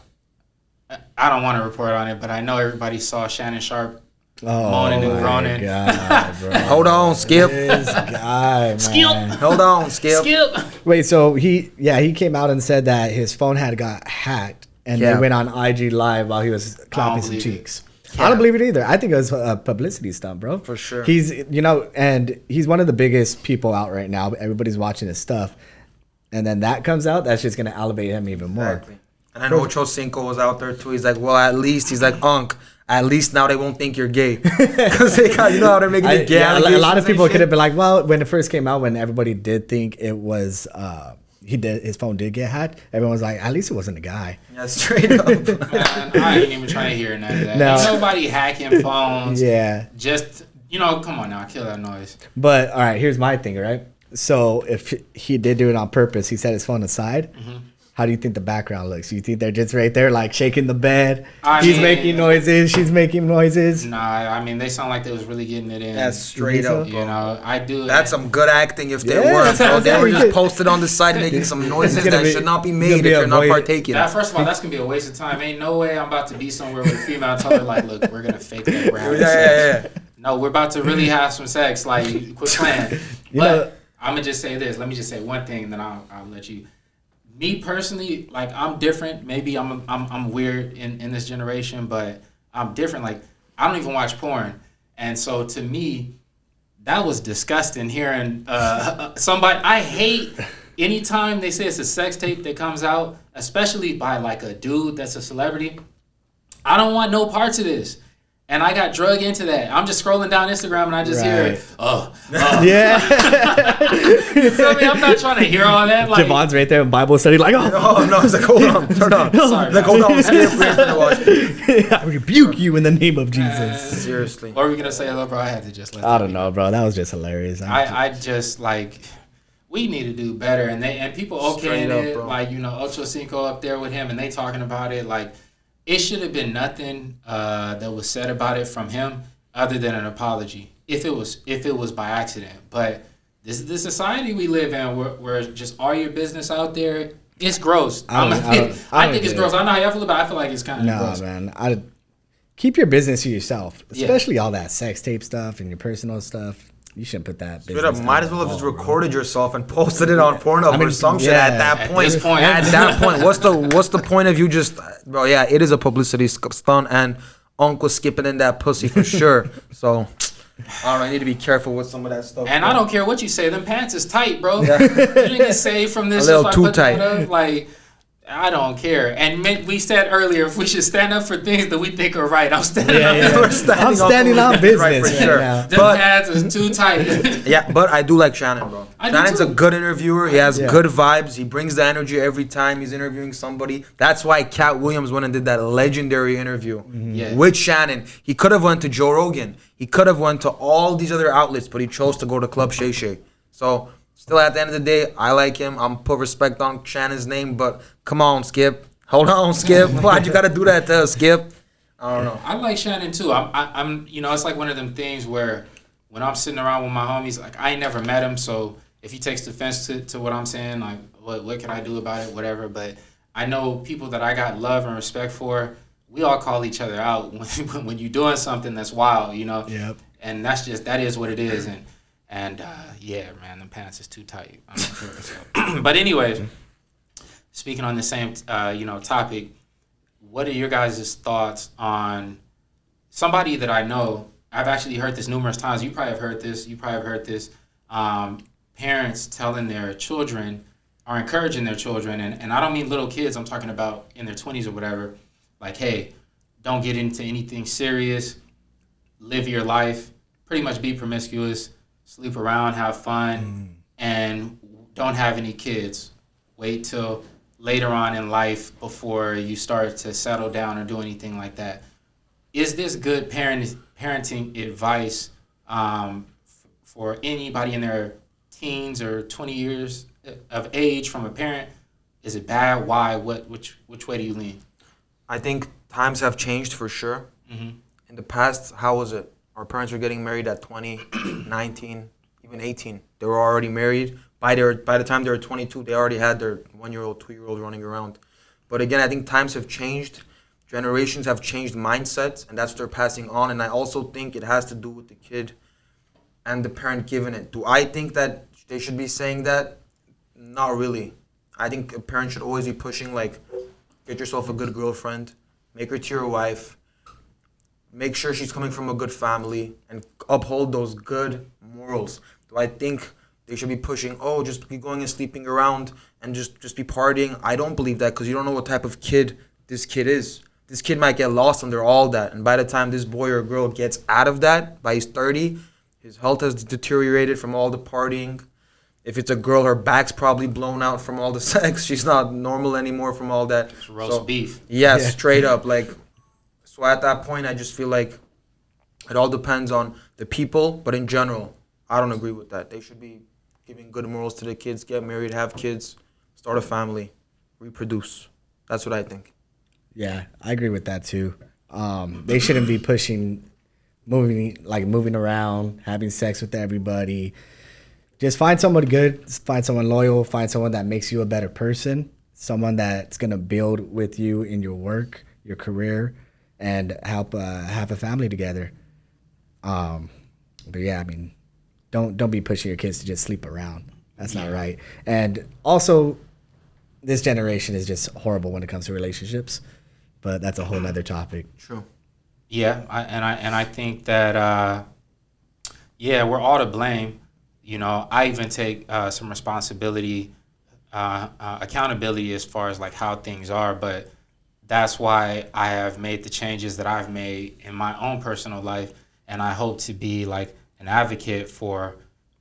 don't want to report on it, but I know everybody saw Shannon Sharpe moaning and groaning. God, bro. Hold on, Skip. This guy, man. Skip. Hold on, Skip. Wait, so he came out and said that his phone had got hacked, and they went on IG Live while he was clapping some cheeks. I don't believe it either. I think it was a publicity stunt, bro. For sure. He's, and he's one of the biggest people out right now. Everybody's watching his stuff. And then that comes out, that's just going to elevate him even more. Exactly. And then Ocho Cinco was out there too. He's like, well, at least, he's like, at least now they won't think you're gay. Because they got, you know how they're making it gay. Yeah, a lot of people could have been like, well, when it first came out, when everybody did think it was, his phone did get hacked, everyone was like, at least it wasn't a guy. Yeah, straight up. Man, I ain't even trying to hear none of that. No. Ain't nobody hacking phones. Yeah. Just, come on now, kill that noise. But, all right, here's my thing, right? So if he did do it on purpose, he set his phone aside. Mm-hmm. How do you think the background looks? You think they're just right there, like shaking the bed? He's making noises. She's making noises. Nah, I mean, they sound like they was really getting it in. That's straight up, bro. You know, I do. That's some good acting if they Yeah, were. that's what Bro. I'm They saying. were just posted on the side making some noises that should not be made if you're not partaking. First of all, that's going to be a waste of time. Ain't no way I'm about to be somewhere with a female and tell her, like, look, we're going to fake that we're having sex. Yeah. No, we're about to really have some sex. Like, quit playing. But I'm going to just say this. Let me just say one thing, and then I'll let you. Me personally, like, I'm different. Maybe I'm weird in this generation, but I'm different. Like, I don't even watch porn. And so to me, that was disgusting hearing somebody. I hate anytime they say it's a sex tape that comes out, especially by like a dude that's a celebrity. I don't want no parts of this. And I got drug into that. I'm just scrolling down Instagram and I just hear, yeah. You feel me? I'm not trying to hear all that. Like, Javon's right there in Bible study, like, Oh, no, it's like, hold on, turn on. Sorry, like, hold on, Skip, we're gonna watch it. I rebuke you in the name of Jesus. Seriously. What were we going to say, though, bro? I had to just let I don't know, bro. That was just hilarious. I just, like, we need to do better. And people okaying it. Bro. Like, Ocho Cinco up there with him and they talking about it. Like, it should have been nothing that was said about it from him other than an apology. if it was by accident. But this is the society we live in where just all your business out there. It's gross. I think it's gross. I know how y'all feel about it. I feel like it's kind of gross. No, man. Keep your business to yourself, especially all that sex tape stuff and your personal stuff. You shouldn't put that. Straight up, might as well have just recorded yourself and posted it on Pornhub or some shit at that point. At that point, what's the point of you just, bro? Yeah, it is a publicity stunt, and Uncle skipping in that pussy for sure. So I don't know. I need to be careful with some of that stuff. And bro. I don't care what you say. Them pants is tight, bro. Yeah. You didn't get saved from this. A little too tight. Like, I don't care. And we said earlier, if we should stand up for things that we think are right, I'm standing up. Yeah. I'm standing on business right, for sure. Them pants is too tight. Yeah, but I do like Shannon, bro. Shannon's a good interviewer. He has good vibes. He brings the energy every time he's interviewing somebody. That's why Cat Williams went and did that legendary interview with Shannon. He could have went to Joe Rogan. He could have went to all these other outlets, but he chose to go to Club Shay Shay. So still, at the end of the day, I like him. I'm put respect on Shannon's name, but come on, Skip. Hold on, Skip. Why'd you gotta do that to us, Skip? I don't know. I like Shannon too. I'm it's like one of them things where when I'm sitting around with my homies, like I ain't never met him, so if he takes offense to what I'm saying, like what can I do about it, whatever. But I know people that I got love and respect for. We all call each other out when you're doing something that's wild, you know. Yep. And that is what it is, and yeah, man, the pants is too tight. I'm not sure. So. But anyways, speaking on the same topic, what are your guys' thoughts on somebody that I know? I've actually heard this numerous times. You probably have heard this. Parents telling their children or encouraging their children, and I don't mean little kids. I'm talking about in their 20s or whatever. Like, hey, don't get into anything serious. Live your life. Pretty much be promiscuous. Sleep around, have fun, and don't have any kids. Wait till later on in life before you start to settle down or do anything like that. Is this good parenting advice for anybody in their teens or 20 years of age from a parent? Is it bad? Why? Which way do you lean? I think times have changed for sure. Mm-hmm. In the past, how was it? Our parents were getting married at 20, 19, even 18. They were already married. By the time they were 22, they already had their 1-year-old, 2-year-old running around. But again, I think times have changed. Generations have changed mindsets, and that's what they're passing on. And I also think it has to do with the kid and the parent giving it. Do I think that they should be saying that? Not really. I think a parent should always be pushing, like, get yourself a good girlfriend, make her to your wife, make sure she's coming from a good family, and uphold those good morals. Do I think they should be pushing, just be going and sleeping around and just be partying? I don't believe that, because you don't know what type of kid this kid is. This kid might get lost under all that, and by the time this boy or girl gets out of that, by he's 30, his health has deteriorated from all the partying. If it's a girl, her back's probably blown out from all the sex. She's not normal anymore from all that. It's roast beef. Yes, yeah. Straight up. So at that point, I just feel like it all depends on the people, but in general, I don't agree with that. They should be giving good morals to the kids, get married, have kids, start a family, reproduce. That's what I think. Yeah, I agree with that too. They shouldn't be pushing, moving around, having sex with everybody. Just find someone good, find someone loyal, find someone that makes you a better person, someone that's going to build with you in your work, your career, and help have a family together. But yeah, I mean, don't be pushing your kids to just sleep around. That's not right. And also, this generation is just horrible when it comes to relationships. But that's a whole other topic. True. Yeah, I think that we're all to blame. You know, I even take some responsibility, accountability as far as like how things are. But that's why I have made the changes that I've made in my own personal life, and I hope to be like an advocate for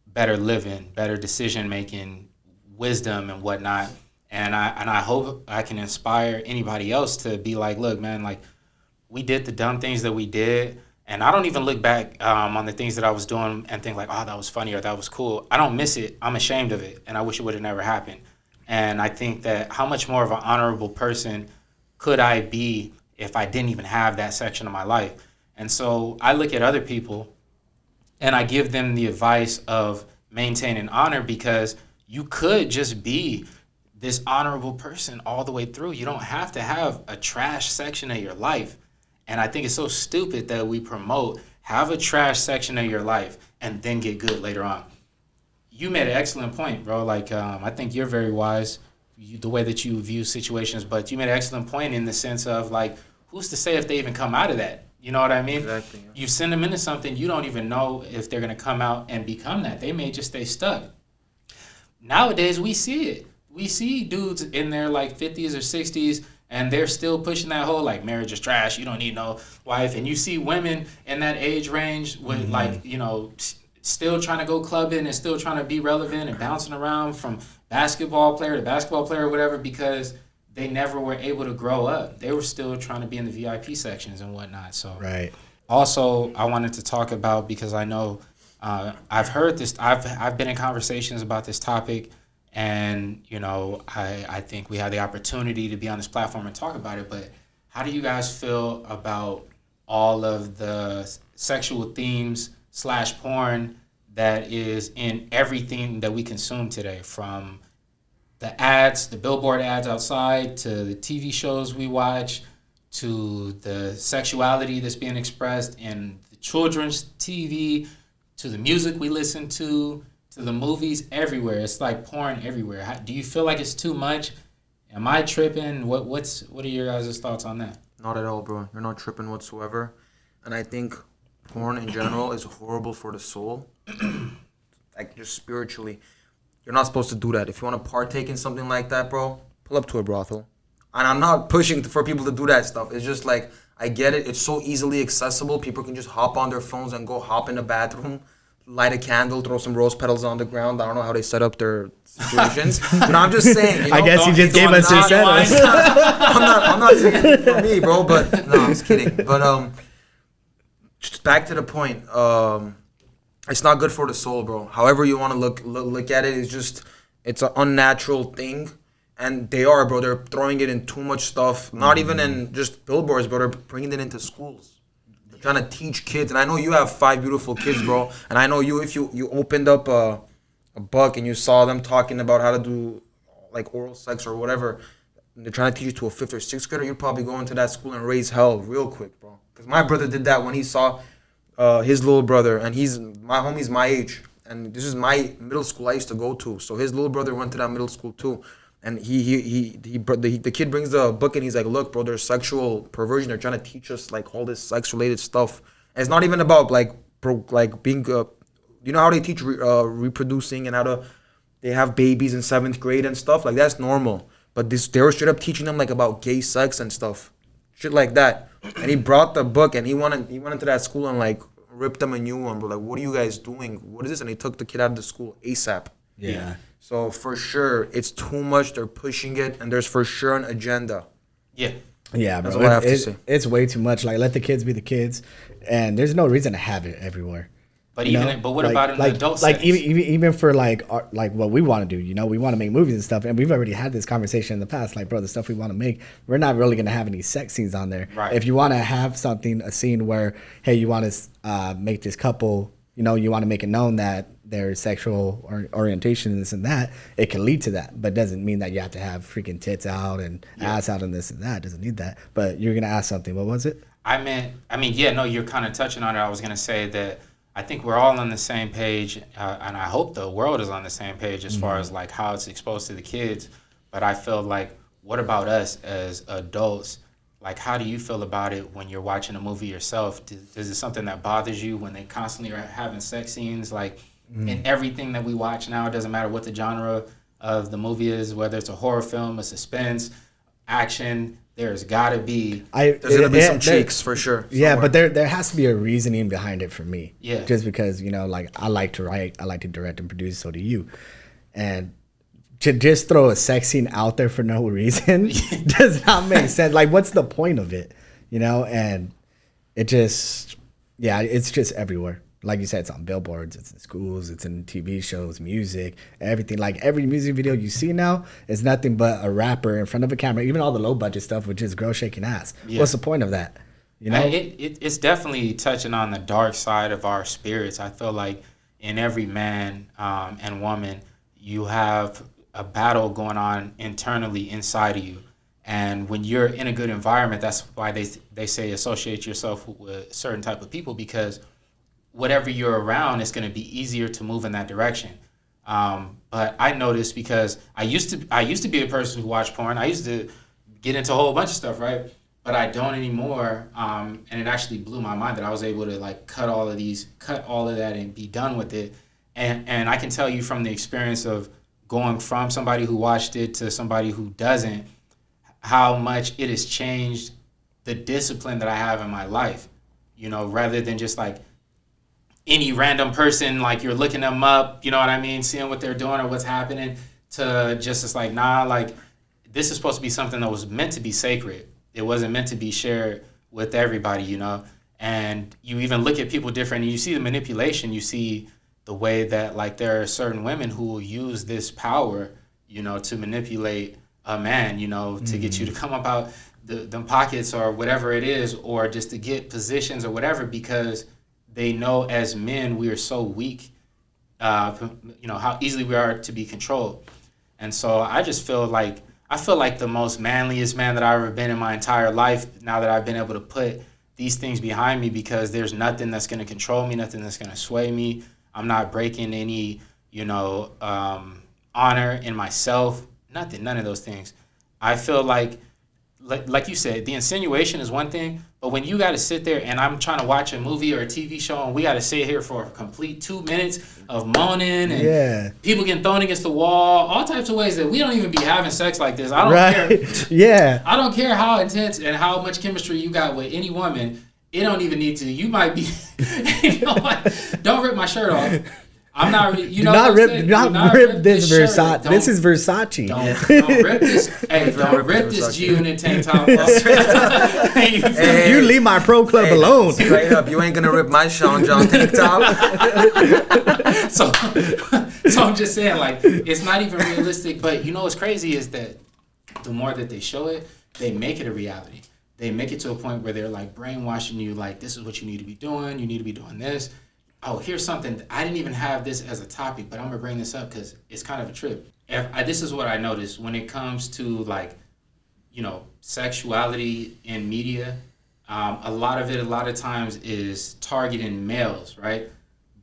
better living, better decision making, wisdom and whatnot. And I hope I can inspire anybody else to be like, look, man, like we did the dumb things that we did. And I don't even look back on the things that I was doing and think like, oh, that was funny or that was cool. I don't miss it. I'm ashamed of it. And I wish it would have never happened. And I think that how much more of an honorable person could I be if I didn't even have that section of my life? And so I look at other people And I give them the advice of maintaining honor, because you could just be this honorable person all the way through. You don't have to have a trash section of your life. And I think it's so stupid that we promote have a trash section of your life and then get good later on. You made an excellent point, bro. Like, I think you're very wise, the way that you view situations, but you made an excellent point in the sense of, like, who's to say if they even come out of that? You know what I mean? Exactly. Yeah. You send them into something, you don't even know if they're going to come out and become that. They may just stay stuck. Nowadays, we see it. We see dudes in their, like, 50s or 60s, and they're still pushing that whole, like, marriage is trash, you don't need no wife. And you see women in that age range with, like, you know, still trying to go clubbing and still trying to be relevant and bouncing around from basketball player to basketball player or whatever, because they never were able to grow up. They were still trying to be in the VIP sections and whatnot. So Right. also, I wanted to talk about, because I know I've heard this, I've been in conversations about this topic, and, you know, I think we have the opportunity to be on this platform and talk about it, but how do you guys feel about all of the sexual themes / porn that is in everything that we consume today, from the ads, the billboard ads outside, to the TV shows we watch, to the sexuality that's being expressed in the children's TV, to the music we listen to the movies, everywhere. It's like porn everywhere. Do you feel like it's too much? Am I tripping? What are your guys' thoughts on that? Not at all, bro. You're not tripping whatsoever. And I think porn in general is horrible for the soul. Like, just spiritually. You're not supposed to do that. If you want to partake in something like that, bro, pull up to a brothel. And I'm not pushing for people to do that stuff. It's just like, I get it. It's so easily accessible. People can just hop on their phones and go hop in the bathroom, light a candle, throw some rose petals on the ground. I don't know how they set up their situations. But I'm just saying. You know, I guess you just gave us your sentence. I'm not saying it for me, bro. But no, I'm just kidding. But just back to the point. It's not good for the soul, bro. However you want to look at it, it's an unnatural thing. And they are, bro. They're throwing it in too much stuff. Not even in just billboards, but they're bringing it into schools. They're trying to teach kids. And I know you have 5 beautiful kids, bro. And I know if you opened up a book and you saw them talking about how to do, like, oral sex or whatever, and they're trying to teach you to a 5th or 6th grader, you'd probably go into that school and raise hell real quick, bro. Because my brother did that when he saw his little brother. And my homie's my age. And this is my middle school I used to go to. So his little brother went to that middle school too. And the kid brings the book and he's like, look, bro, there's sexual perversion. They're trying to teach us, like, all this sex-related stuff. And it's not even about, like, being, you know how they teach reproducing and they have babies in 7th grade and stuff? Like, that's normal. But they were straight up teaching them, like, about gay sex and stuff. Shit like that. And he brought the book and he went into that school and, like, ripped them a new one, bro. Like, what are you guys doing? What is this? And he took the kid out of the school ASAP. Yeah. So for sure, it's too much. They're pushing it, and there's for sure an agenda. Yeah. Yeah, bro. That's what I have to say. It's way too much. Like, let the kids be the kids, and there's no reason to have it everywhere. But But what about in the adult like settings? even for like what we want to do, you know, we want to make movies and stuff, and we've already had this conversation in the past. Like, bro, the stuff we want to make, we're not really gonna have any sex scenes on there. Right. If you want to have a scene where, hey, you want to make this couple, you know, you want to make it known that their sexual orientation and this and that, it can lead to that, but doesn't mean that you have to have freaking tits out and ass out and this and that. Doesn't need that. But you're gonna ask something. What was it? You're kind of touching on it. I was gonna say that I think we're all on the same page, and I hope the world is on the same page as far as, like, how it's exposed to the kids. But I feel like, what about us as adults? Like, how do you feel about it when you're watching a movie yourself? Is it something that bothers you when they constantly are having sex scenes? Like, in everything that we watch now, it doesn't matter what the genre of the movie is, whether it's a horror film, a suspense, action, there's got to be... There's going to be some cheeks, for sure. Yeah, but there has to be a reasoning behind it for me. Yeah. Just because, you know, like, I like to write, I like to direct and produce, so do you. And to just throw a sex scene out there for no reason does not make sense. Like, what's the point of it? You know? And it just... Yeah, it's just everywhere. Like you said, it's on billboards, it's in schools, it's in TV shows, music, everything. Like, every music video you see now is nothing but a rapper in front of a camera. Even all the low budget stuff with just girls shaking ass. Yeah. What's the point of that? You know, It's definitely touching on the dark side of our spirits. I feel like in every man and woman, you have a battle going on internally inside of you. And when you're in a good environment, that's why they say associate yourself with certain type of people, because whatever you're around, it's going to be easier to move in that direction. But I noticed, because I used to be a person who watched porn. I used to get into a whole bunch of stuff, right? But I don't anymore. And it actually blew my mind that I was able to like cut all of that and be done with it. And I can tell you from the experience of going from somebody who watched it to somebody who doesn't, how much it has changed the discipline that I have in my life, you know, rather than just like any random person, like you're looking them up, you know what I mean, seeing what they're doing or what's happening, to just, it's like, nah, like this is supposed to be something that was meant to be sacred. It wasn't meant to be shared with everybody, you know. And you even look at people different, and you see the manipulation. You see the way that like there are certain women who will use this power, you know, to manipulate a man, you know, to get you to come up out them pockets or whatever it is, or just to get positions or whatever, because they know as men we are so weak, you know, how easily we are to be controlled. And so I feel like the most manliest man that I've ever been in my entire life, now that I've been able to put these things behind me, because there's nothing that's going to control me, nothing that's going to sway me. I'm not breaking any, you know, honor in myself, none of those things. I feel like you said, the insinuation is one thing, but when you got to sit there and I'm trying to watch a movie or a TV show and we got to sit here for a complete 2 minutes of moaning and people getting thrown against the wall, all types of ways that we don't even be having sex like this. I don't care. Yeah. I don't care how intense and how much chemistry you got with any woman. It don't even need to. You might be, you know what? Don't rip my shirt off. I'm not, you know, do not rip this Versace. This is Versace. Don't rip this. Hey, don't rip this G-Unit tank top off. You leave my pro club alone. Straight up, you ain't gonna rip my Sean John tank top. So I'm just saying, like, it's not even realistic. But you know what's crazy is that the more that they show it, they make it a reality. They make it to a point where they're like brainwashing you, like, this is what you need to be doing. You need to be doing this. Oh, here's something. I didn't even have this as a topic, but I'm going to bring this up because it's kind of a trip. This is what I noticed when it comes to, like, you know, sexuality in media. A lot of times is targeting males, right?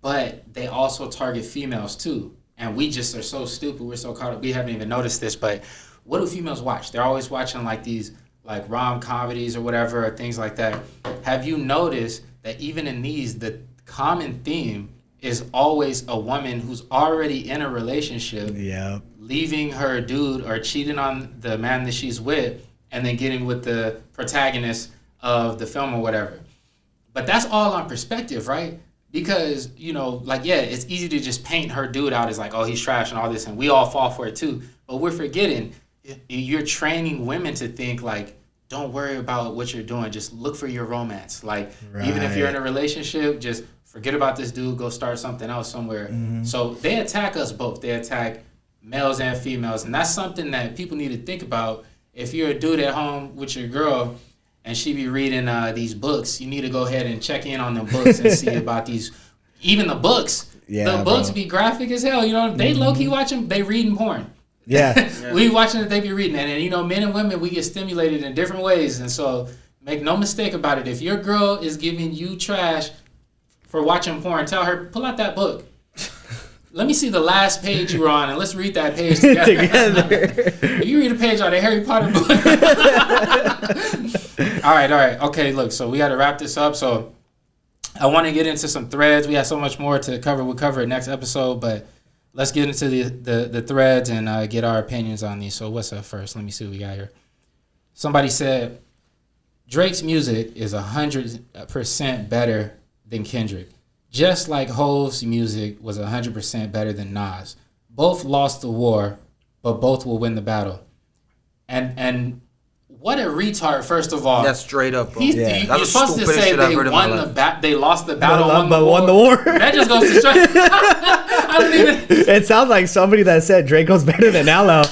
But they also target females too. And we just are so stupid. We're so caught up. We haven't even noticed this, but what do females watch? They're always watching like these like rom-comedies or whatever, or things like that. Have you noticed that even in these, the common theme is always a woman who's already in a relationship, leaving her dude or cheating on the man that she's with, and then getting with the protagonist of the film or whatever. But that's all on perspective, right? Because, you know, like, yeah, it's easy to just paint her dude out as like, oh, he's trash and all this, and we all fall for it too. But we're forgetting, you're training women to think like, don't worry about what you're doing. Just look for your romance. Like, even if you're in a relationship, just forget about this dude. Go start something else somewhere. So they attack us both. They attack males and females. And that's something that people need to think about. If you're a dude at home with your girl and she be reading these books, you need to go ahead and check in on them books and see about these. Even the books. Yeah, the books be graphic as hell. You know, they low-key watching, they reading porn. Yeah. We watching it, they be reading it. And, you know, men and women, we get stimulated in different ways. And so make no mistake about it. If your girl is giving you trash for watching porn, tell her, pull out that book. Let me see the last page you were on, and let's read that page together. You read a page out of Harry Potter book. All right. Okay, look, so we got to wrap this up. So I want to get into some threads. We have so much more to cover. We'll cover it next episode, but let's get into the threads and get our opinions on these. So what's up first? Let me see what we got here. Somebody said, Drake's music is 100% better than Kendrick. Just like Hov's music was 100% better than Nas. Both lost the war, but both will win the battle. And what a retard, first of all. That's straight up, bro. You're supposed to say they lost the battle, but won the war. That just goes to straight. I don't even. It sounds like somebody that said Draco's better than Aloe.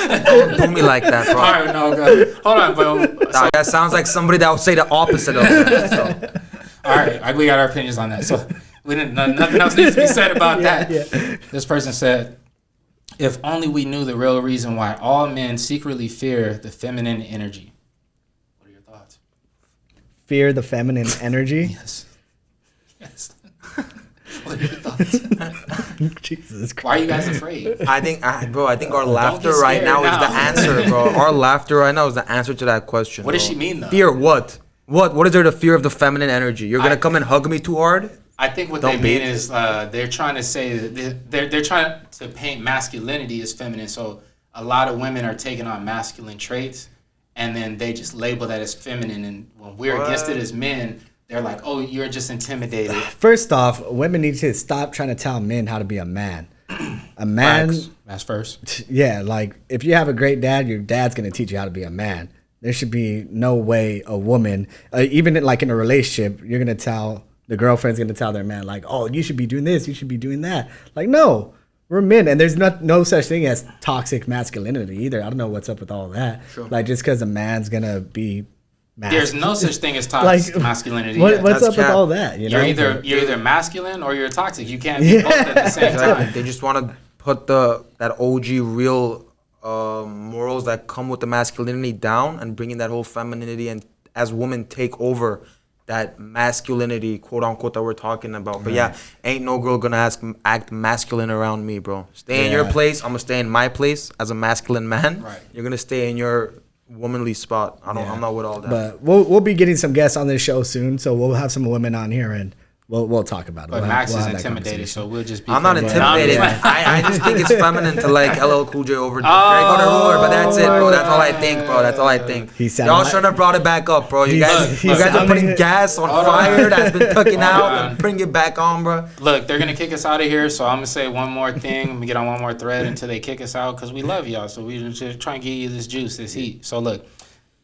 Don't do me like that, bro. All right, no, go. Hold on, bro. Nah, that sounds like somebody that would say the opposite of that. So. All right, we got our opinions on that. So nothing else needs to be said about that. Yeah. This person said, if only we knew the real reason why all men secretly fear the feminine energy. What are your thoughts? Fear the feminine energy? Yes. What are your thoughts? Jesus Christ. Why are you guys afraid? I think our Don't laughter get right scared now is now. the answer, bro. Our laughter right now is the answer to that question. What does bro. she mean, though? Fear what? What is there to fear of the feminine energy? You're gonna come and hug me too hard? I think what Don't they be. mean is they're trying to say that they're trying to paint masculinity as feminine. So a lot of women are taking on masculine traits, and then they just label that as feminine. And when we're against it as men, they're like, "Oh, you're just intimidated." First off, women need to stop trying to tell men how to be a man. A man, That's first. yeah, like if you have a great dad, your dad's gonna teach you how to be a man. There should be no way a woman, even like in a relationship, you're gonna tell the girlfriend's gonna tell their man like, "Oh, you should be doing this, you should be doing that." Like, no, we're men, and there's no such thing as toxic masculinity either. I don't know what's up with all that. Sure. Like, just because a man's gonna be, There's no such thing as toxic like masculinity. What's that's up with cap. all that? You know, You're either masculine or you're toxic. You can't be both at the same Exactly. time. They just want to put that OG real morals that come with the masculinity down and bringing that whole femininity and as women take over that masculinity, quote unquote, that we're talking about. But yeah, ain't no girl gonna act masculine around me, bro. Stay in your Yeah. place. I'm gonna stay in my place as a masculine man. Right. You're gonna stay in your womanly spot. I'm not with all that. But we'll be getting some guests on this show soon, so we'll have some women on here and we'll talk about it. But We'll Max we'll is have that intimidated, conversation. so we'll just be. I'm not careful. intimidated. No, I'm just playing. I just think it's feminine to like LL Cool J over Drake on a ruler, but that's it, bro. That's all I think, bro. That's all I think. He sounded Y'all like- should have brought it back up, bro. You guys, he you guys are sounded- putting gas on Hold on. fire that's been cooking Hold out on. and bring it back on, bro. Look, they're gonna kick us out of here, so I'm gonna say one more thing. Let me get on one more thread until they kick us out, because we love y'all. So we just try and give you this juice, this heat. So look,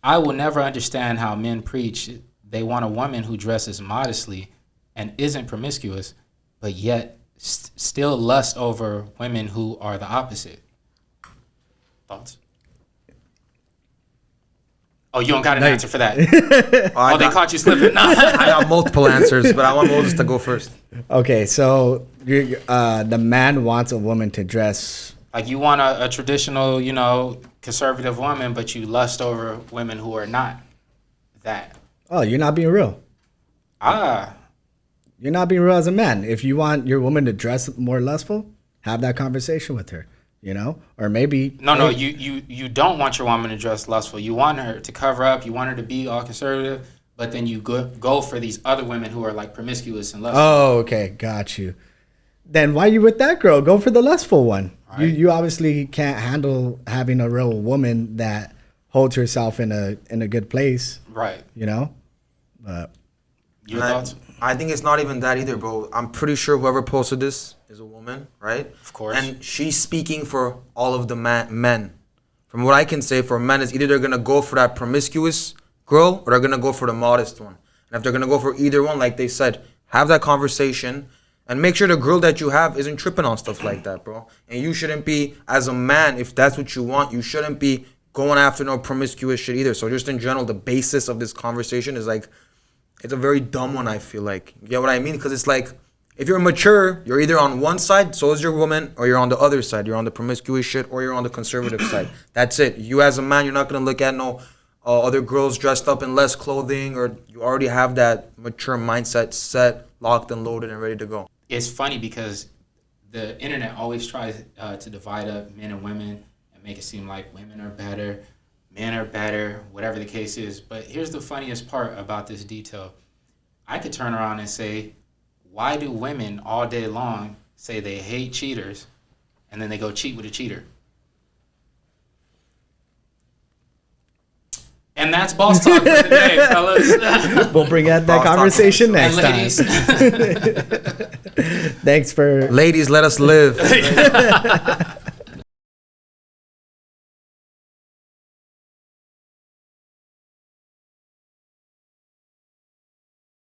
I will never understand how men preach they want a woman who dresses modestly and isn't promiscuous, but yet still lust over women who are the opposite. Thoughts? Oh, you don't got an answer for that. I They got, caught you slipping. Nah. I got multiple answers, but I want Moses to go first. Okay, so the man wants a woman to dress. Like you want a traditional, conservative woman, but you lust over women who are not that. Oh, you're not being real. You're not being real as a man. If you want your woman to dress more lustful, have that conversation with her. Or maybe No, you don't want your woman to dress lustful. You want her to cover up. You want her to be all conservative, but then you go for these other women who are like promiscuous and lustful. Oh, okay, got you. Then why you with that girl? Go for the lustful one. Right. You obviously can't handle having a real woman that holds herself in a good place. Right. But Your And thoughts? I think it's not even that either, bro. I'm pretty sure whoever posted this is a woman, right? Of course. And she's speaking for all of the men. From what I can say, for men, is either they're gonna go for that promiscuous girl or they're gonna go for the modest one. And if they're gonna go for either one, like they said, have that conversation and make sure the girl that you have isn't tripping on stuff like that, bro. And you shouldn't be, as a man, if that's what you want, you shouldn't be going after no promiscuous shit either. So just in general, the basis of this conversation is like, it's a very dumb one, I feel like. You get what I mean? Because it's like, if you're mature, you're either on one side, so is your woman, or you're on the other side. You're on the promiscuous shit, or you're on the conservative side. That's it. You as a man, you're not going to look at no other girls dressed up in less clothing, or you already have that mature mindset set, locked and loaded and ready to go. It's funny because the internet always tries to divide up men and women and make it seem like women are better, men are better, whatever the case is. But here's the funniest part about this detail. I could turn around and say, why do women all day long say they hate cheaters and then they go cheat with a cheater? And that's boss talk for today, fellas. we'll bring out that Boss talk. conversation And next ladies. time. Thanks for Ladies, let us live.